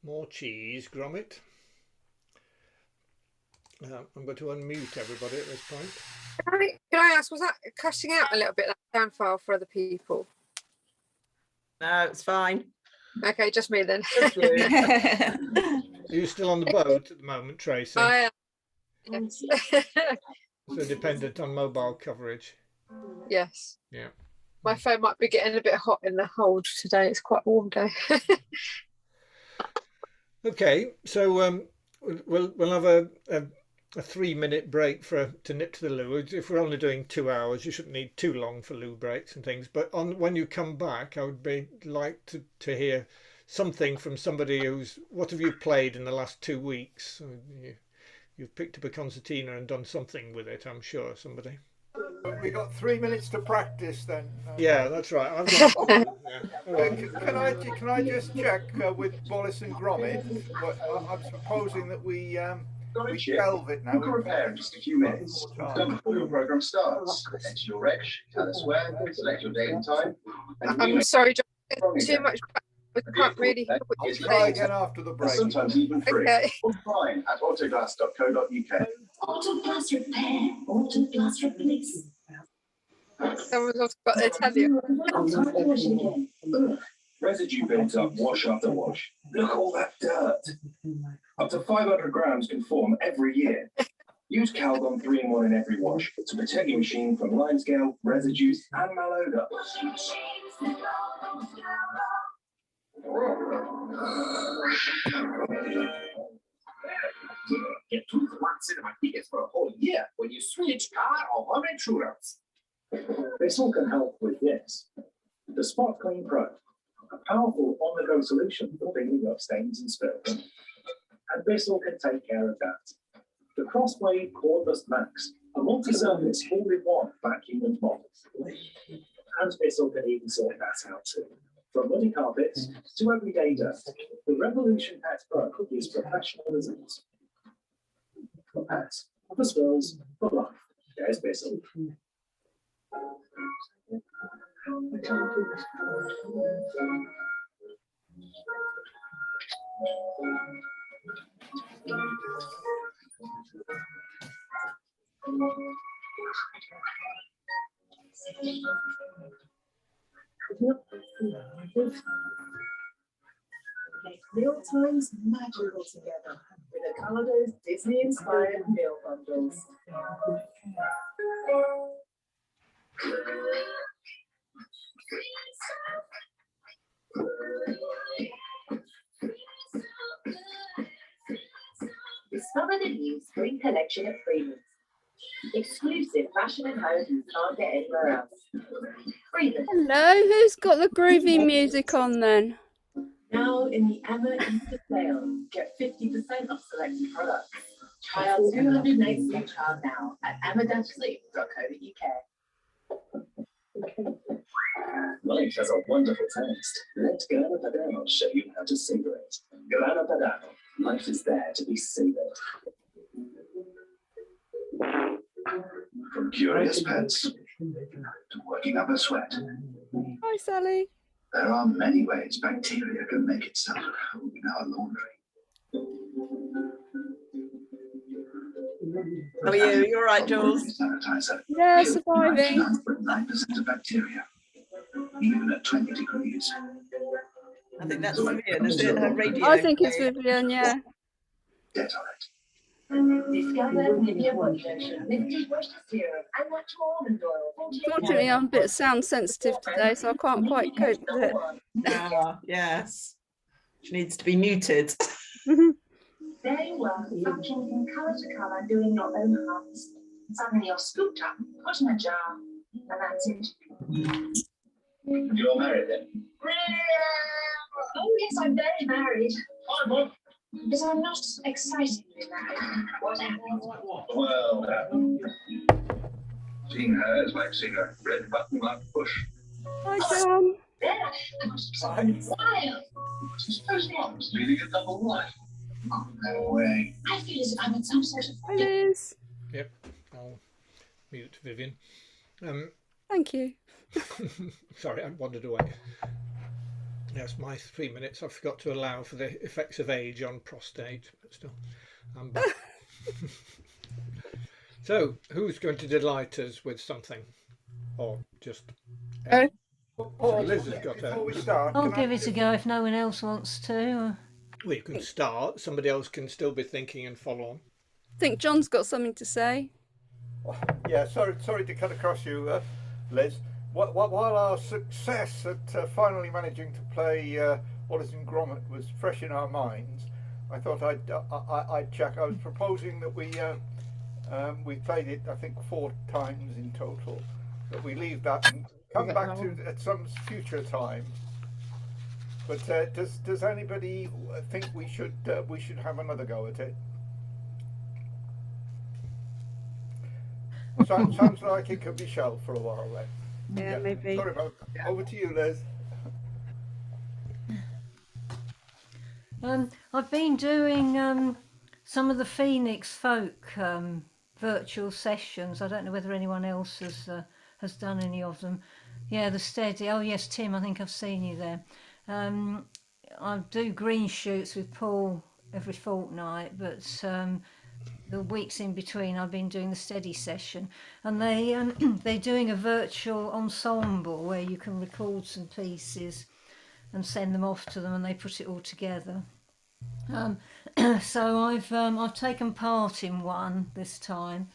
More cheese, Gromit. I'm going to unmute everybody at this point. Can I ask, was that cutting out a little bit, that sound file for other people? No, it's fine. Okay, just me then. Are you still on the boat at the moment, Tracy? I am. Yes. So dependent on mobile coverage. Yes. Yeah. My phone might be getting a bit hot in the hold today. It's quite a warm day. Okay, so we'll have a 3-minute break to nip to the loo. If we're only doing 2 hours, you shouldn't need too long for loo breaks and things. But when you come back, I would like to hear something from somebody what have you played in the last 2 weeks? You've picked up a concertina and done something with it, I'm sure, somebody. We got 3 minutes to practice then. Yeah, that's right. I've got. Can I just check with Wallace and Gromit? I'm supposing that we shelve it now. We'll repair in just a few minutes. Done before your program starts. Enter your reg, tell us where, select your date and time. I'm sorry, John. There's too much. We can't really hear what I'll you're try saying. again after the break. Sometimes even free. Okay. Online at autoglass.co.uk. Autoglass repair, autoglass replace. Someone's also got their telly. Time to wash it again. Ugh. Residue builds up wash after wash. Look at all that dirt. Up to 500 grams can form every year. Use Calgon 3-in-1 in every wash to protect your machine from limescale, residues, and malodor. Get 2 for 1 cinema tickets for a whole year when you switch car or home insurance. This all can help with this. The Spot Clean Pro, a powerful on-the-go solution for cleaning up stains and spills. And Bissell can take care of that. The Crossblade Cordless Max, a multi-surface all-in-one vacuum and mop. And Bissell can even sort that out too. From muddy carpets to everyday dirt, the Revolution Pet Pro gives professional results. For pets, for spills, for life. There's Bissell. Make meal times magical together with Ocado's Disney-inspired meal bundles. Discover the new spring collection at Freeman's. Exclusive fashion and home you can't get anywhere else. Freeman's. Hello, who's got the groovy music on then? Now in the Emma Easter sale, get 50% off selected products. Try our 200 night sleep trial now at emma-sleep.co.uk. Life has a wonderful taste. Let Grana Padano show you how to savor it. Grana Padano. Life is there to be savored. From curious pets to working up a sweat, Hi, Sally. there are many ways bacteria can make itself at home in our laundry. How are you? You all right, Jules? Sanitizer Yeah, kills surviving. 99.9% of bacteria, even at 20 degrees. I think that's Vivian, is it? Her radio. I think it's Vivian, yeah. Get on it. Discover Nivea body lotion with dishwasher serum and natural almond oil. Unfortunately, I'm a bit sound sensitive today, so I can't quite cope with it. Ah, yes. She needs to be muted. There you are, functioning from colour to colour, doing your own hearts. Suddenly you're scooped up, put in a jar, and that's it. You're married then? Oh yes, I'm very married. But I'm not excitedly married. What happened? Well, seeing her is like seeing a red button like push. Hi, John. There, I must be something wild. Suppose mom's leading a double life. Oh, no way. I feel as if I'm in some sort of... Hi, Liz. Yep, I'll mute Vivian. Thank you. Sorry, I wandered away. Yes, my 3 minutes. I forgot to allow for the effects of age on prostate, but still, I'm back. So, who's going to delight us with something, or just? Paul, Liz has got before her. we start, I'll can I give it a just- go if no one else wants to. Well, you can start. Somebody else can still be thinking and follow on. I think John's got something to say. Yeah, sorry to cut across you, Liz. While our success at finally managing to play Wallace and Gromit was fresh in our minds, I thought I'd check. I was proposing that we played it, I think, 4 times in total. That we leave that and come back to at some future time. But does anybody think we should have another go at it? Sounds like it could be shelved for a while then. Yeah, maybe. Sorry about that. Over to you, Liz. I've been doing some of the Phoenix Folk virtual sessions. I don't know whether anyone else has done any of them. Yeah, the steady. Oh yes, Tim. I think I've seen you there. I do green shoots with Paul every fortnight, but the weeks in between I've been doing the steady session, and they're doing a virtual ensemble where you can record some pieces and send them off to them, and they put it all together. So I've taken part in one this time.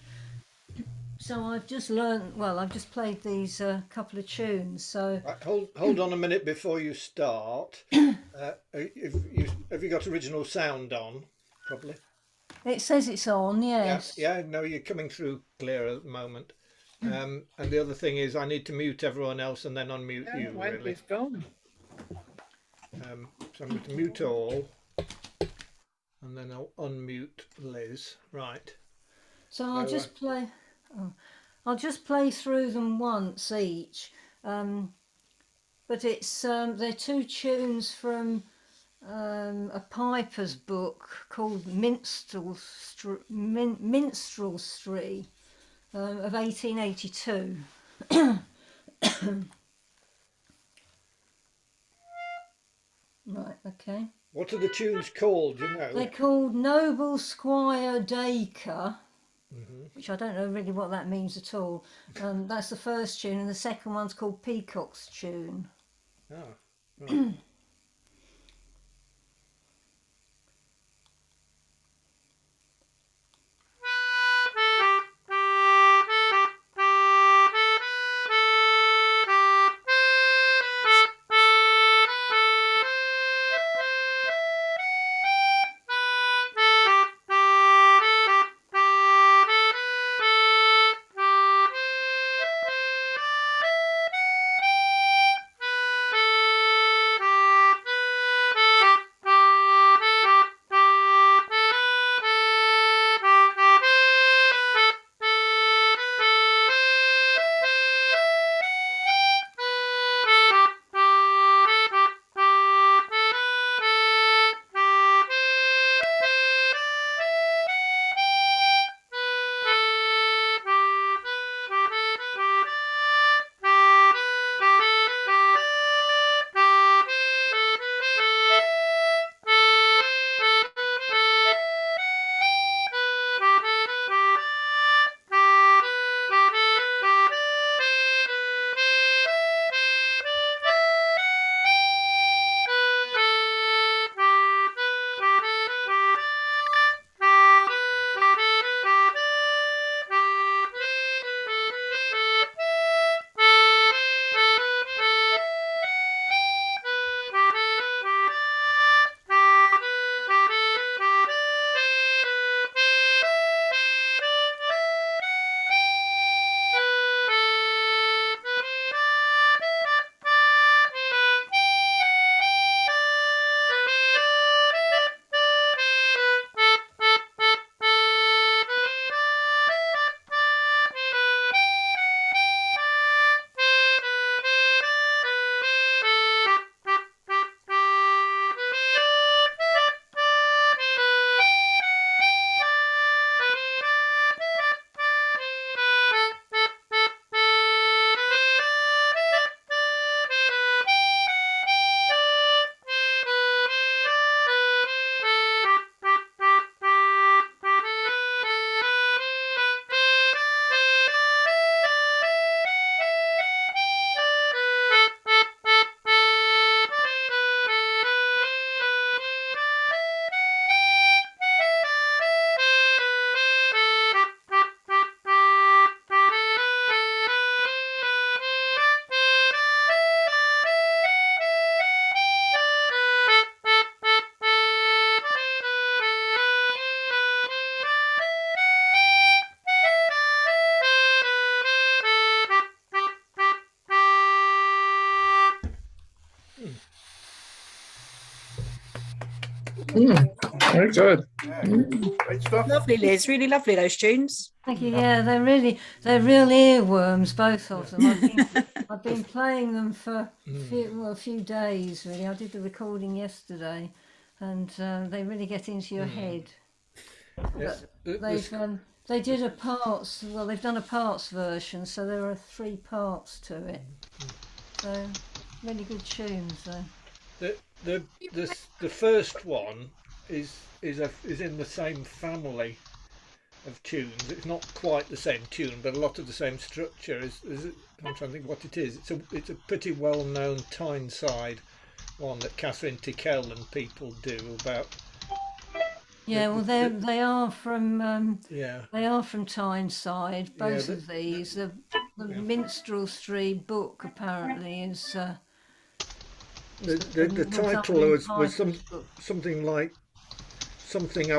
So I've just learned. Well, I've just played these couple of tunes. So Right, hold on a minute before you start. Have you got original sound on properly? it says it's on. Yes. Yeah. No, you're coming through clear at the moment. And the other thing is, I need to mute everyone else and then unmute you. Really. It's gone. So I'm going to mute all, and then I'll unmute Liz. Right. So I'll just play. I'll just play through them once each. But it's they're 2 tunes from a piper's book called Minstrelsy of 1882. Right, okay. What are the tunes called? Do you know? They're called Noble Squire Dacre, which I don't know really what that means at all. That's the first tune, and the second one's called Peacock's Tune. Oh, right. Very good. Yeah, great stuff. Lovely, Liz. Really lovely, those tunes. Thank you. Yeah, they're real earworms, both of them. I've been playing them for a few days really. I did the recording yesterday, and they really get into your head. Yes. But they did a parts. Well, they've done a parts version, so there are 3 parts to it. So really good tunes. The first one is in the same family of tunes. It's not quite the same tune, but a lot of the same structure. I'm trying to think what it is. It's a pretty well known Tyneside one that Catherine Tickell and people do about. Yeah, well, they are from Yeah. they are from Tyneside. Both Yeah, of these. The Minstrelsy book apparently is. The title was something like something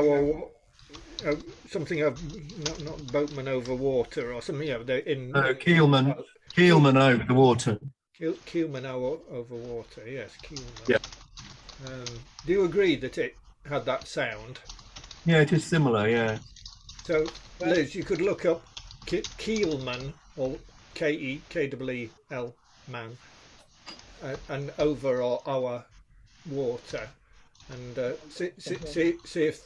something of not boatman over water or something. You know, Keelman over the water. Keelman over water. Yes, Keelman. Yeah. Do you agree that it had that sound? Yeah, it is similar. Yeah. So, Liz, you could look up Keelman or Keell man and over or our water, and see if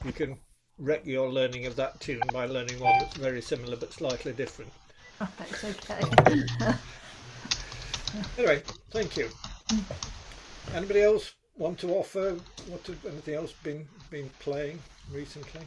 you can wreck your learning of that tune by learning one that's very similar but slightly different. Right, okay. Anyway, thank you. Anybody else want to offer? Anything else been playing recently?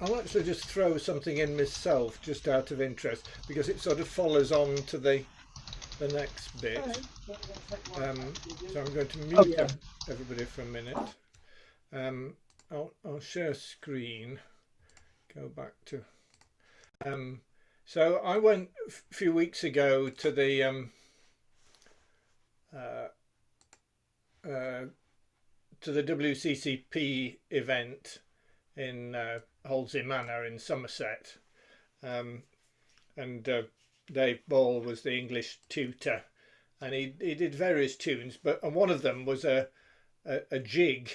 I'll actually just throw something in myself, just out of interest, because it sort of follows on to the next bit. So I'm going to mute everybody for a minute. I'll share screen. Go back to. So I went a few weeks ago to the WCCP event in Holdsey Manor in Somerset, and Dave Ball was the English tutor, and he did various tunes, and one of them was a jig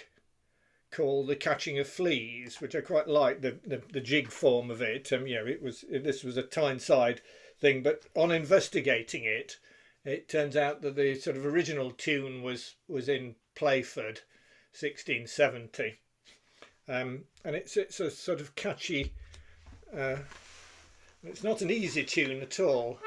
called The Catching of Fleas, which I quite liked the jig form of it. This was a Tyneside thing, but on investigating it, it turns out that the sort of original tune was in Playford, 1670, and it's a sort of catchy. It's not an easy tune at all.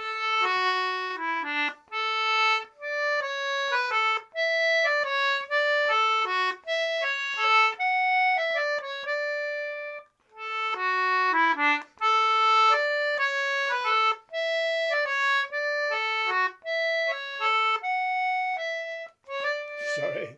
Sorry.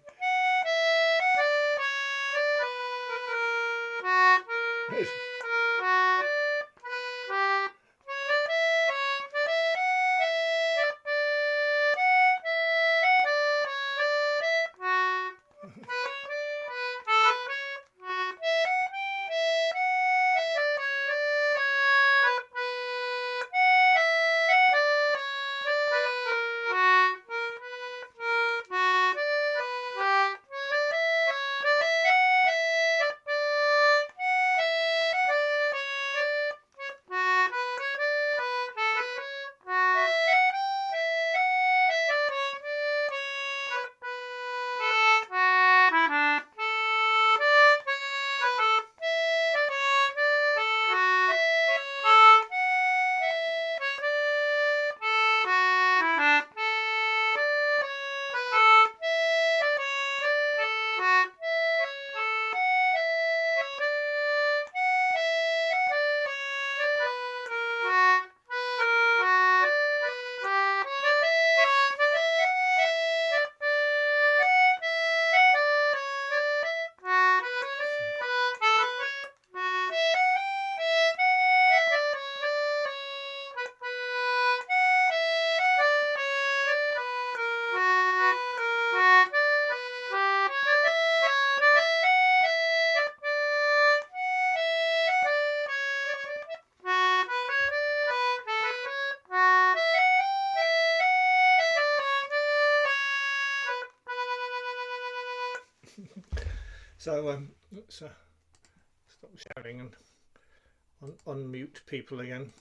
So let's stop shouting and unmute people again.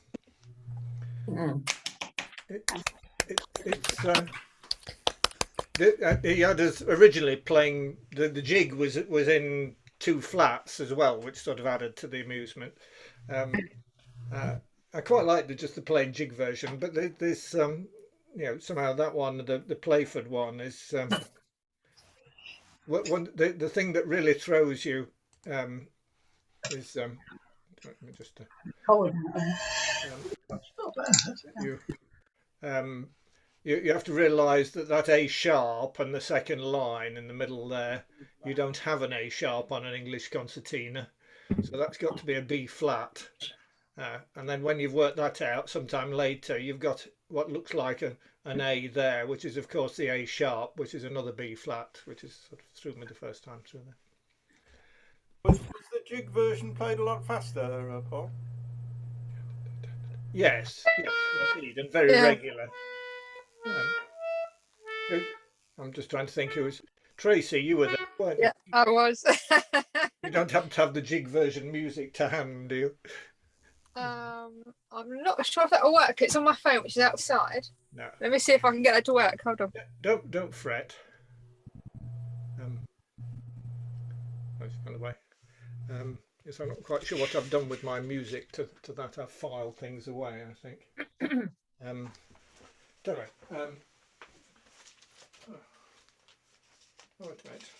He had us originally playing the jig was in two flats as well, which sort of added to the amusement. I quite like just the plain jig version, but this somehow that one, the Playford one, is the thing that really throws you is let me just you have to realise that A sharp and the second line in the middle there, you don't have an A sharp on an English concertina, so that's got to be a B flat. And then when you've worked that out, sometime later, you've got what looks like an A there, which is of course the A sharp, which is another B flat, which is sort of threw me the first time through there. Was the jig version played a lot faster, Paul? Yes, indeed, and very regular. I'm just trying to think who was. Tracy, you were there, weren't you? Yeah, I was. You don't happen to have the jig version music to hand, do you? I'm not sure if that'll work. It's on my phone, which is outside. No. Let me see if I can get it to work. Hold on. Don't fret. It's gone away. Yes, I'm not quite sure what I've done with my music to that. I've filed things away, I think. Don't know. Wait a minute.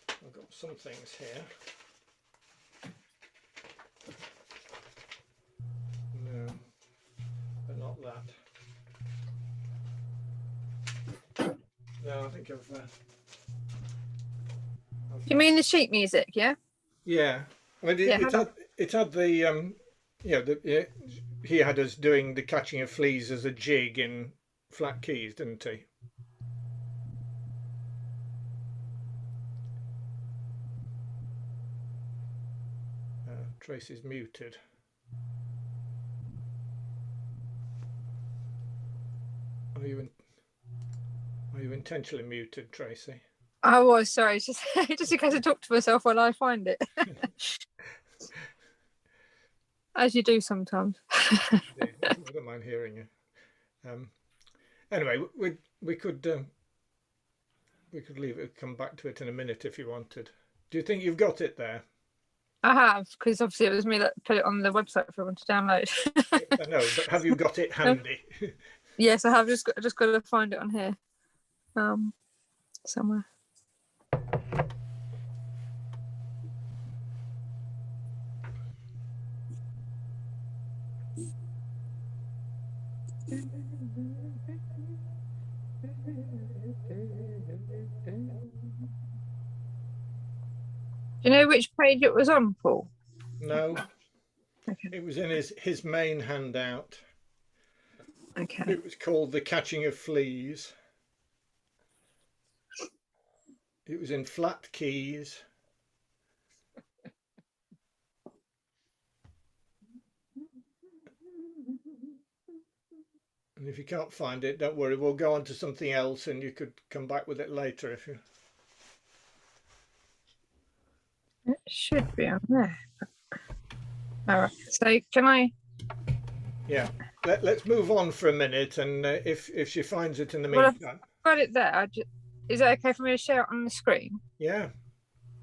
I've got some things here. No, but not that. No, I think I've You mean the sheet music? Yeah. Yeah. I mean, it had the he had us doing the catching of fleas as a jig in flat keys, didn't he? Tracy's muted. Are you intentionally muted, Tracy? I was sorry. It's just just in case I talk to myself while I find it, as you do sometimes. I don't mind hearing you. Anyway, we could leave it. Come back to it in a minute if you wanted. Do you think you've got it there? I have, because obviously it was me that put it on the website for everyone to download. I know, but have you got it handy? Yes, I have. Just got to find it on here, somewhere. Do you know which page it was on, Paul? No. Okay. It was in his main handout. Okay. It was called The Catching of Fleas. It was in flat keys. And if you can't find it, don't worry, we'll go on to something else and you could come back with it later if you... It should be on there. All right. So can I? Yeah. Let's move on for a minute, and if she finds it in the meantime. Well, I've got it there. Is it okay for me to share it on the screen? Yeah.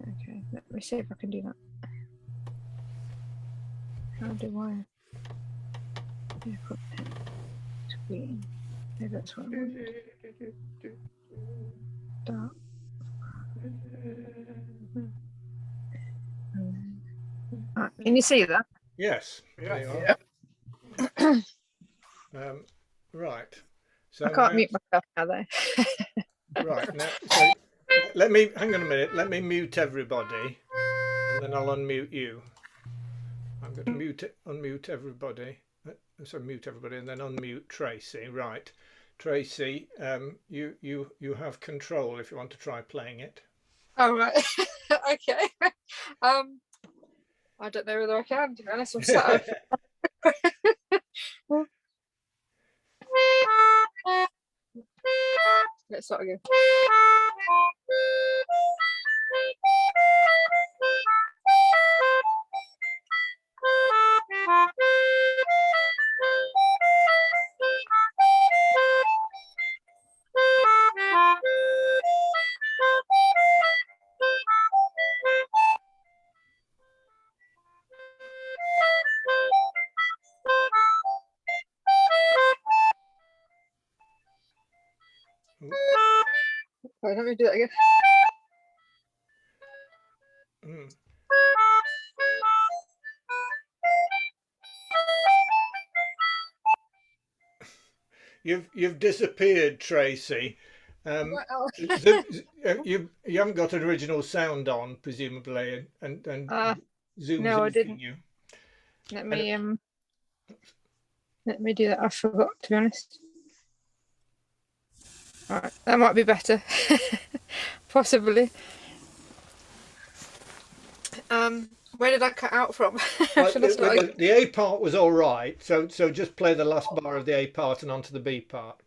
Okay. Let me see if I can do that. How do I? Put screen. Maybe that's what I wanted. Start. Can you see that? Yes. Yeah. Right. So I can't mute myself now, though. Right. Now, so let me hang on a minute. Let me mute everybody, and then I'll unmute you. I'm going to unmute everybody. So mute everybody, and then unmute Tracy. Right, Tracy. You have control if you want to try playing it. Oh right. Okay. I don't know whether I can, to be honest. I'm sat Let's start again. Right, let me do that again. Mm. You've disappeared, Tracy. You haven't got an original sound on, presumably, and Zoom's no, I asking didn't. you. Let me do that. I forgot, to be honest. All right, that might be better. Possibly. Where did I cut out from? Well, Should I start again? the A part was all right, so just play the last bar of the A part and onto the B part.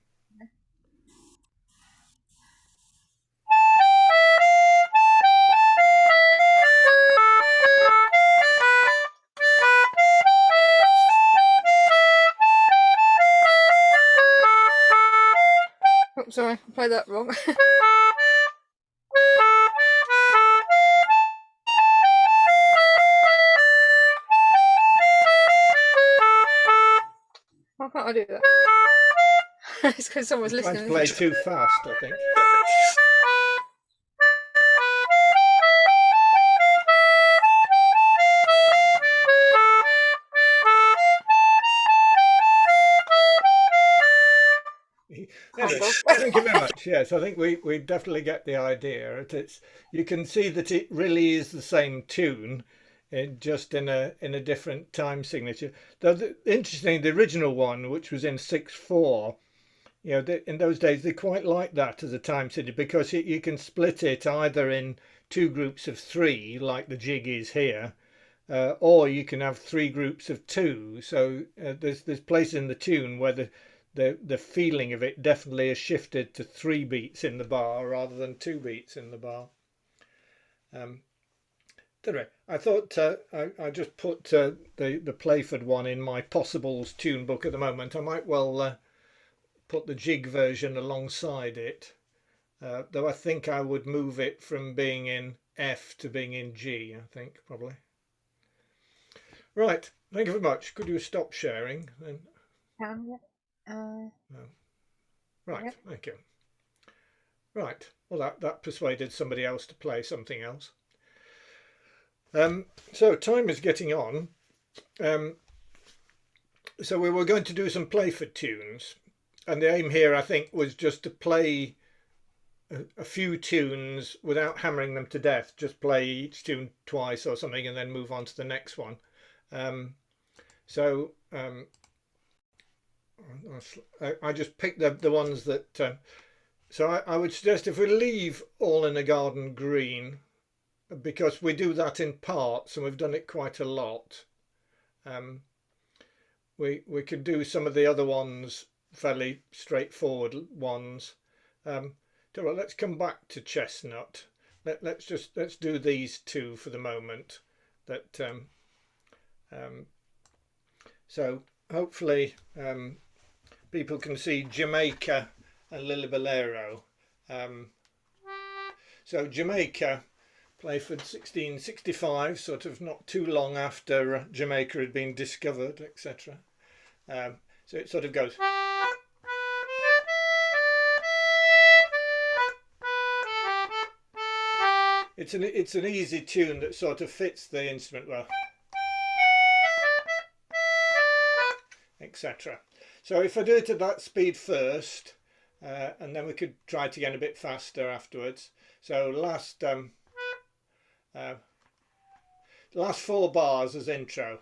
Oh, sorry, I played that wrong. Why can't I do that? It's because someone's You tried to listening. play too fast, I think. Anyway, thank you very much. Yes, I think we definitely get the idea. You can see that it really is the same tune, just in a different time signature. Though interesting, the original one, which was in 6/4, in those days they quite liked that as a time signature because you can split it either in two groups of three, like the jig is here, or you can have three groups of two. So there's places in the tune where the feeling of it definitely has shifted to 3 beats in the bar rather than 2 beats in the bar. Anyway, I thought I just put the Playford one in my possibles tune book at the moment. I might well put the jig version alongside it, though I think I would move it from being in F to being in G, I think, probably. Right, thank you very much. Could you stop sharing then? No. Right, Yep. thank you. Right, well that persuaded somebody else to play something else. So time is getting on. So we were going to do some Playford tunes, and the aim here I think was just to play a few tunes without hammering them to death, just play each tune twice or something and then move on to the next one. I just picked the ones that so I would suggest if we leave All in a Garden Green, because we do that in parts and we've done it quite a lot, we could do some of the other ones, fairly straightforward ones. Let's come back to Chestnut. Let's do these two for the moment. So hopefully people can see Jamaica and Lilibolero. So Jamaica, Playford 1665, sort of not too long after Jamaica had been discovered, etc. So it sort of goes. It's an easy tune that sort of fits the instrument well, etc. So if I do it at that speed first, and then we could try it again a bit faster afterwards. So last 4 bars as intro.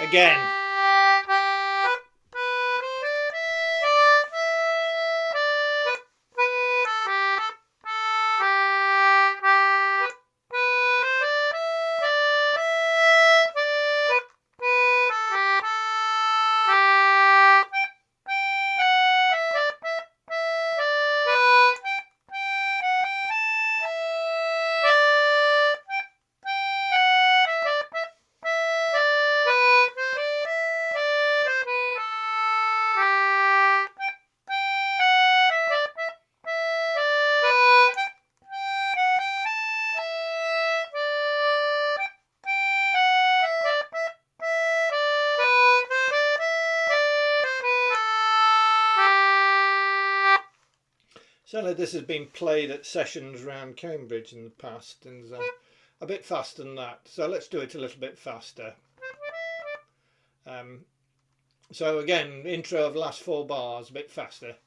Again. Certainly this has been played at sessions around Cambridge in the past, and a bit faster than that. So let's do it a little bit faster. So again, intro of last 4 bars, a bit faster.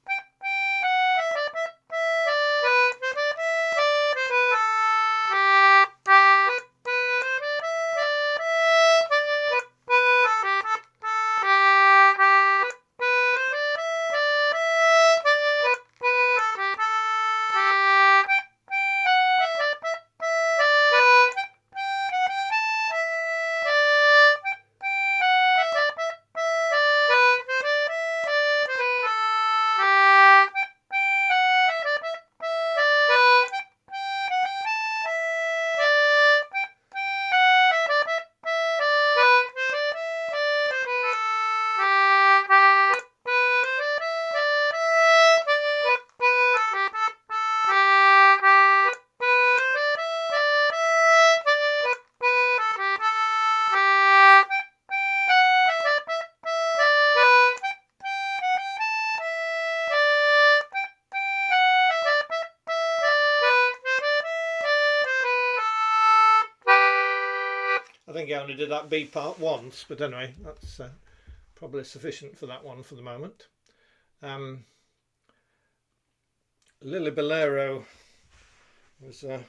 I think I only did that B part once, but anyway, that's probably sufficient for that one for the moment. Lily Bolero was a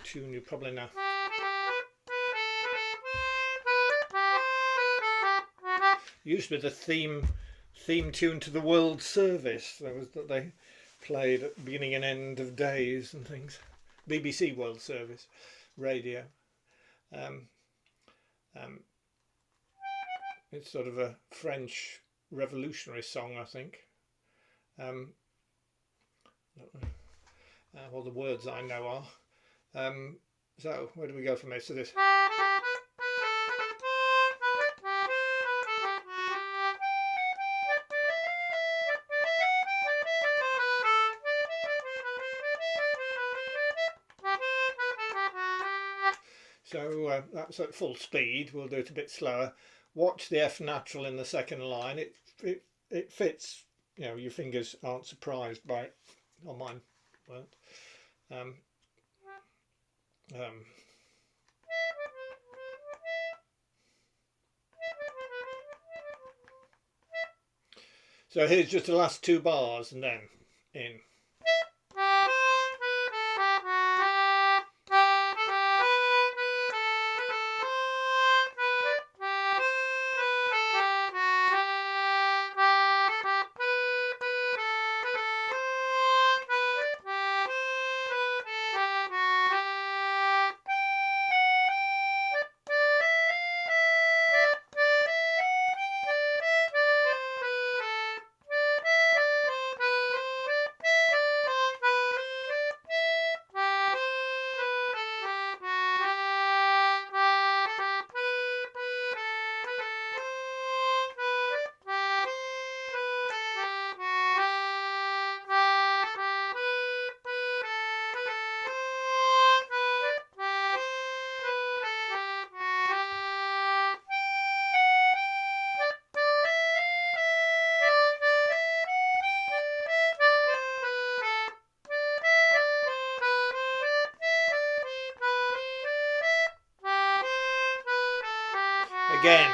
tune you probably know. Used to be the theme tune to the World Service. That they played at the beginning and end of days and things. BBC World Service radio. It's sort of a French revolutionary song, I think. Well, the words I know are. So where do we go from here? So this. So that's at full speed. We'll do it a bit slower. Watch the F natural in the second line. It fits. You know, your fingers aren't surprised by it. Or mine weren't. So here's just the last 2 bars and then in. Again.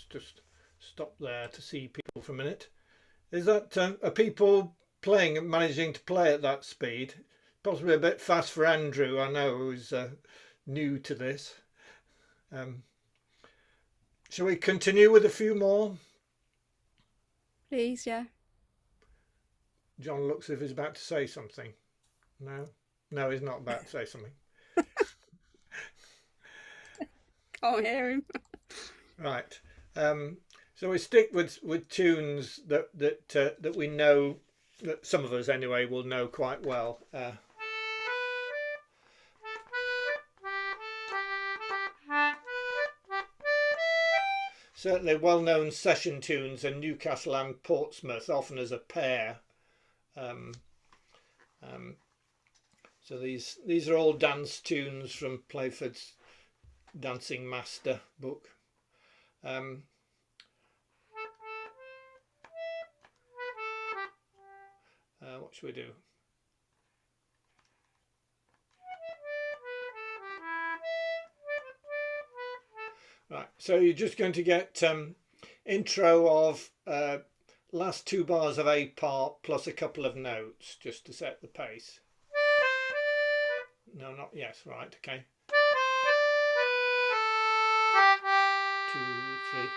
just stop there to see people for a minute. Is that are people playing and managing to play at that speed? Possibly a bit fast for Andrew, I know, who's new to this. Shall we continue with a few more? Please, yeah. John looks as if he's about to say something. No, he's not about to say something. Can't hear him. Right. So we stick with tunes that we know, that some of us anyway will know quite well. Certainly well-known session tunes in Newcastle and Portsmouth, often as a pair. So these are all dance tunes from Playford's Dancing Master book. What should we do? Right, so you're just going to get intro of last two bars of A part plus a couple of notes just to set the pace. No, not yes, right, okay. 2, 3.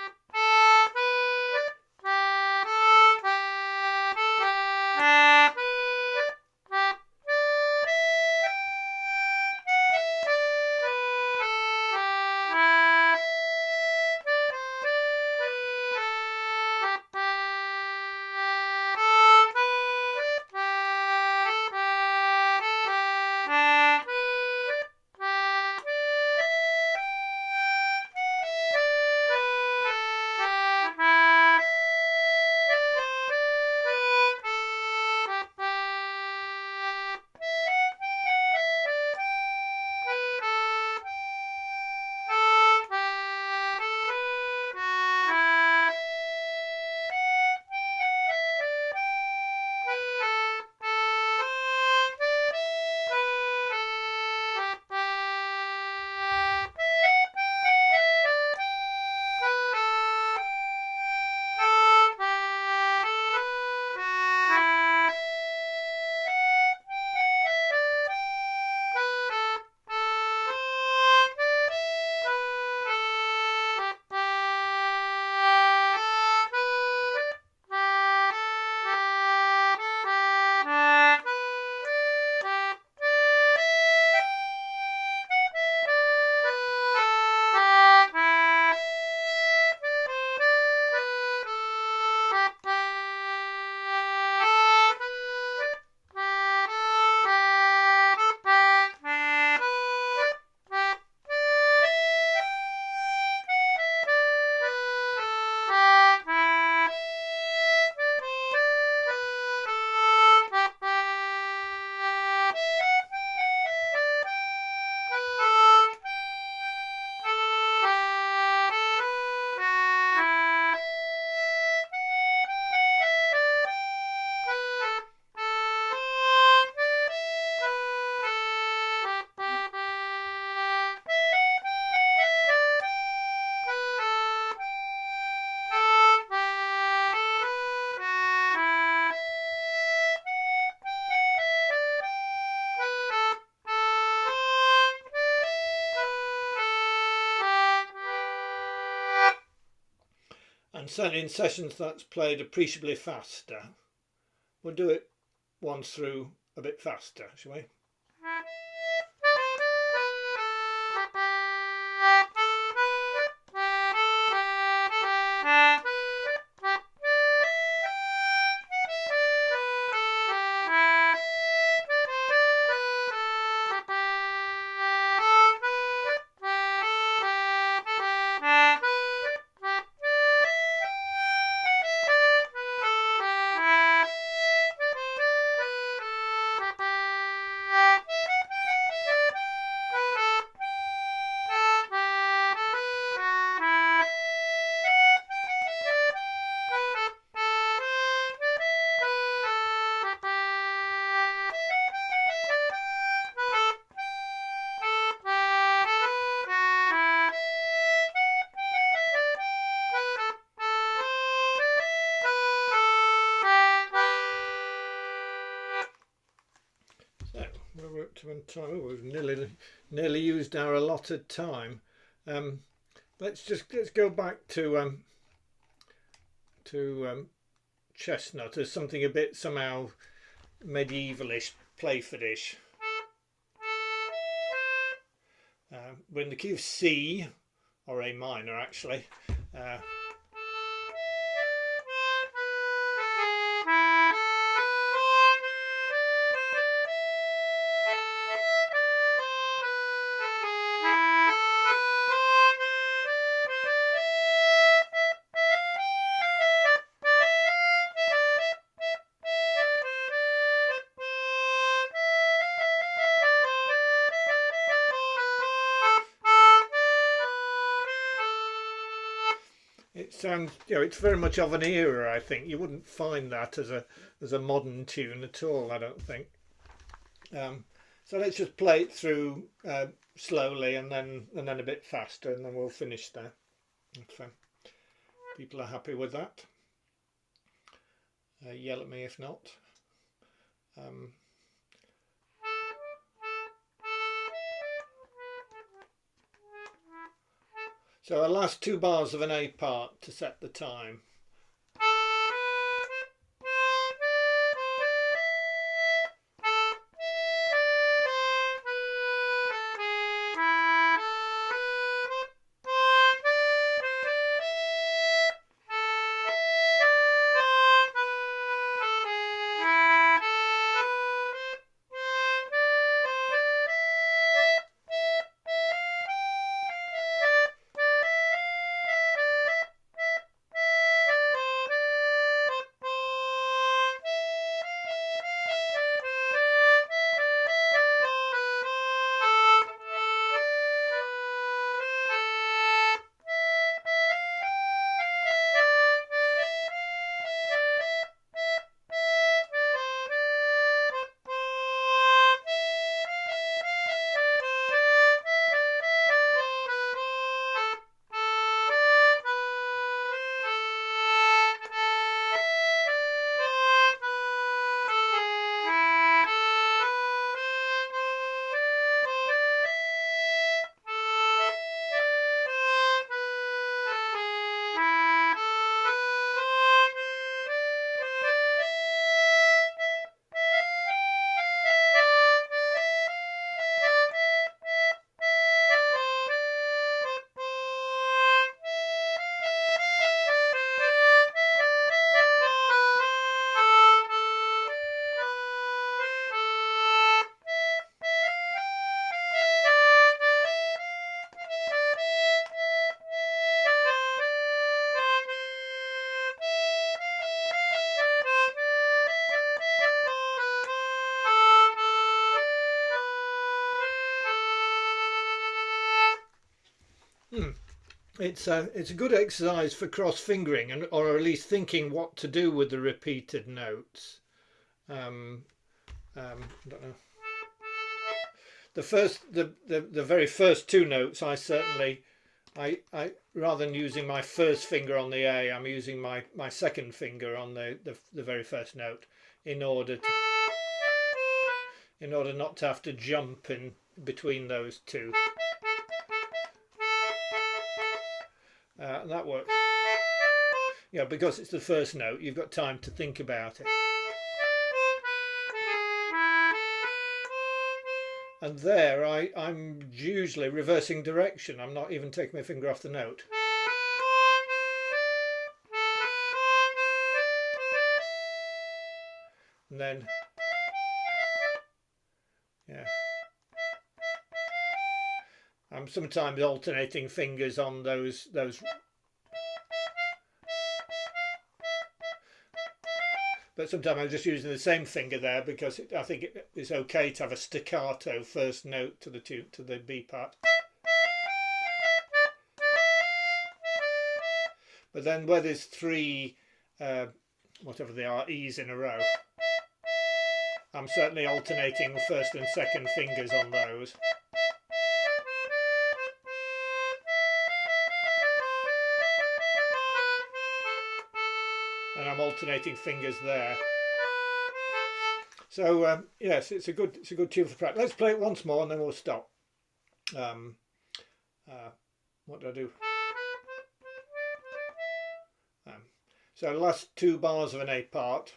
And certainly in sessions that's played appreciably faster. We'll do it once through a bit faster, shall we? to time. Oh, we've nearly used our allotted time. Let's go back to Chestnut as something a bit somehow medievalish, Playfordish. We're in the key of C, or A minor actually. It sounds, it's very much of an era. I think you wouldn't find that as a modern tune at all. I don't think. So let's just play it through slowly and then a bit faster, and then we'll finish there. If people are happy with that, yell at me if not. So our last 2 bars of an A part to set the time. It's a good exercise for cross fingering, or at least thinking what to do with the repeated notes. I don't know. The very first 2 notes, I rather than using my first finger on the A, I'm using my second finger on the very first note in order not to have to jump in between those 2. That works. Because it's the first note, you've got time to think about it. And there, I'm usually reversing direction. I'm not even taking my finger off the note. And then, I'm sometimes alternating fingers on those. But sometimes I'm just using the same finger there because I think it's okay to have a staccato first note to the B part. But then where there's 3, whatever they are, E's in a row, I'm certainly alternating first and second fingers on those. And I'm alternating fingers there. So yes, it's a good tune for practice. Let's play it once more and then we'll stop. What do I do? So the last 2 bars of an A part.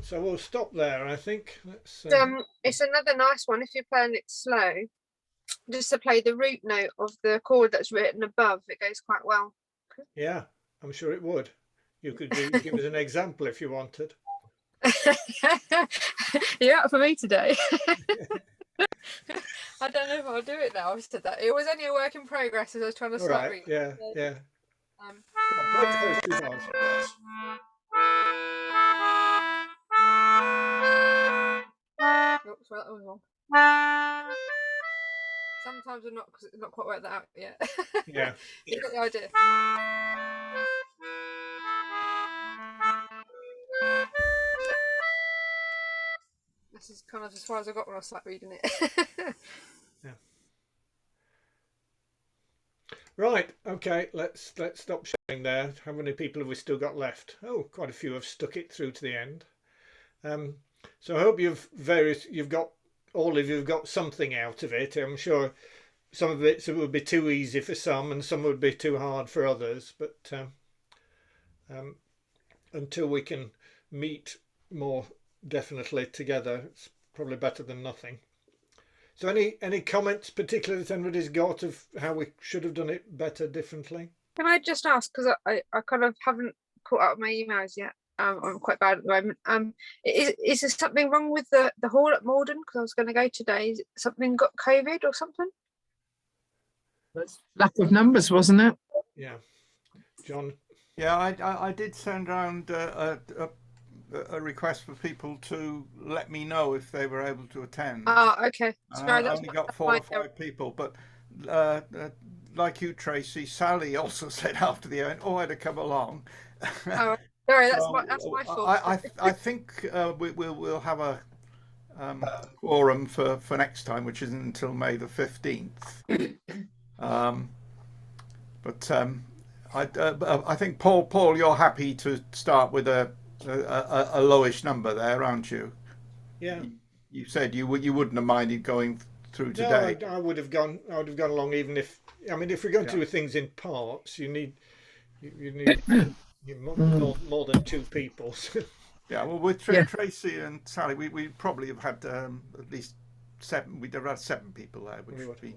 So we'll stop there, I think. It's another nice one if you're playing it slow, just to play the root note of the chord that's written above. It goes quite well. Yeah, I'm sure it would. You could give us an example if you wanted. You're out for me today. I don't know if I'll do it now. I've said that. It was only a work in progress as I was trying to start reading. Yeah, yeah. Play the first 2 bars. Oops, well, that was wrong. Sometimes I'm not quite worked that out yet. Yeah. You got the idea. This is kind of as far as I got when I started reading it. Yeah. Right. Okay. Let's stop sharing there. How many people have we still got left? Oh, quite a few have stuck it through to the end. So I hope you've got something out of it. I'm sure some of it would be too easy for some, and some would be too hard for others. But until we can meet more definitely together, it's probably better than nothing. So any comments particularly that anybody's got of how we should have done it better, differently? Can I just ask, because I kind of haven't caught up my emails yet. I'm quite bad at the moment. Is there something wrong with the hall at Malden? Because I was going to go today. Is something got COVID or something? Lack of numbers, wasn't it? Yeah, John. Yeah, I did send around a request for people to let me know if they were able to attend. Okay. I only got 4 or 5 people, but like you, Tracy, Sally also said after the event, "Oh, I'd have come along." Oh, sorry, that's my fault. I think we'll have a quorum for next time, which isn't until May the 15th. I think Paul, you're happy to start with a lowish number there, aren't you? Yeah. You said you wouldn't have minded going through today. No, I would have gone along, even if if we're going to do things in parts, you need more than 2 people. Yeah, well, with Tracy and Sally, we probably have had at least 7. We'd have had 7 people there, which would be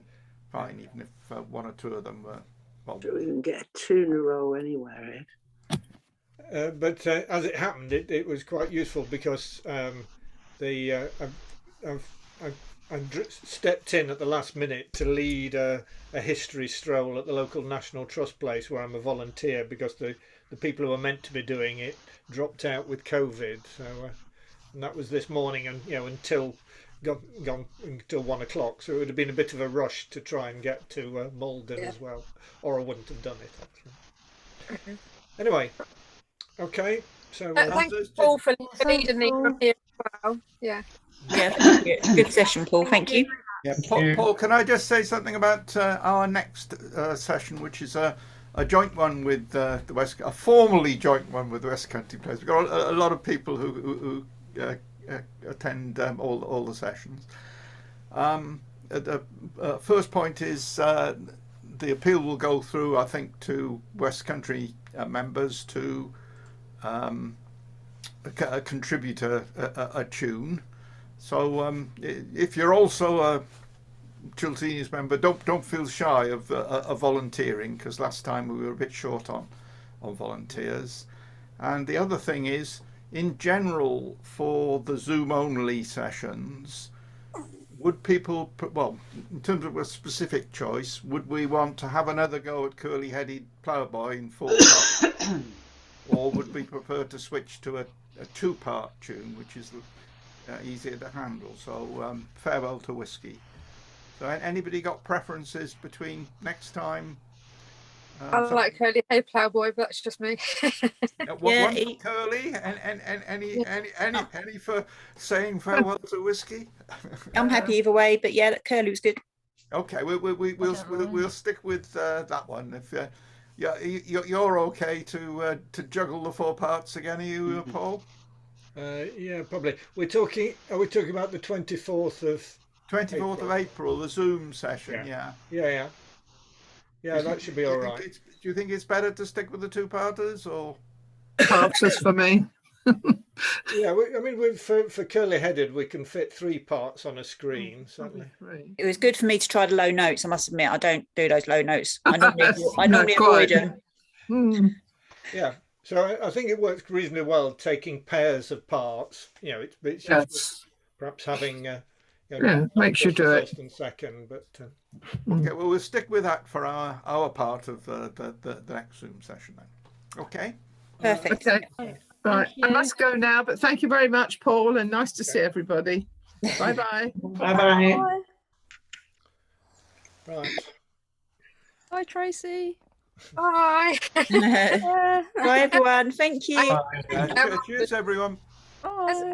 fine, even if 1 or 2 of them were. Well, we can get 2 in a row anywhere, Ed. But as it happened, it was quite useful because I stepped in at the last minute to lead a history stroll at the local National Trust place where I'm a volunteer, because the people who were meant to be doing it dropped out with COVID. So and that was this morning, and until 1 o'clock. So it would have been a bit of a rush to try and get to Malden as well, or I wouldn't have done it actually. Anyway, okay. So thank you, Paul, for leading me from here as well. Yeah. Yeah, good session, Paul. Thank you. Yeah, Paul, can I just say something about our next session, which is a joint one with the West, a formally joint one with the West Country Players. We've got a lot of people who attend all the sessions. The first point is the appeal will go through, I think, to West Country members to contribute a tune. So if you're also a Chiltinas member, don't feel shy of volunteering, because last time we were a bit short on volunteers. And the other thing is, in general, for the Zoom only sessions, would people, well, in terms of a specific choice, would we want to have another go at Curly Headed Ploughboy in 4 parts? Or would we prefer to switch to a 2-part tune, which is easier to handle? So, Farewell to Whiskey. So, anybody got preferences between next time? I like Curly Hey Ploughboy, but that's just me. One for Curly, and any for saying farewell to whiskey. I'm happy either way, but yeah, Curly was good. Okay, we'll stick with that one. If you're okay to juggle the 4 parts again, are you, Paul? Yeah, probably. Are we talking about the 24th of April, the Zoom session? Yeah. Yeah, that should be all right. Do you think it's better to stick with the 2-parters, or? Parters for me. Yeah, I mean, for Curly Headed, we can fit 3 parts on a screen, certainly. It was good for me to try the low notes. I must admit, I don't do those low notes. I normally avoid them. Yeah, so I think it works reasonably well taking pairs of parts. You know, it's just perhaps having makes you do it first and second, but okay, well, we'll stick with that for our part of the next Zoom session then. Okay. Perfect. Okay. Right, I must go now, but thank you very much, Paul, and nice to see everybody. Bye-bye. Bye-bye. Right. Bye, Tracy. Bye. Bye, everyone. Thank you. Cheers, everyone. Bye.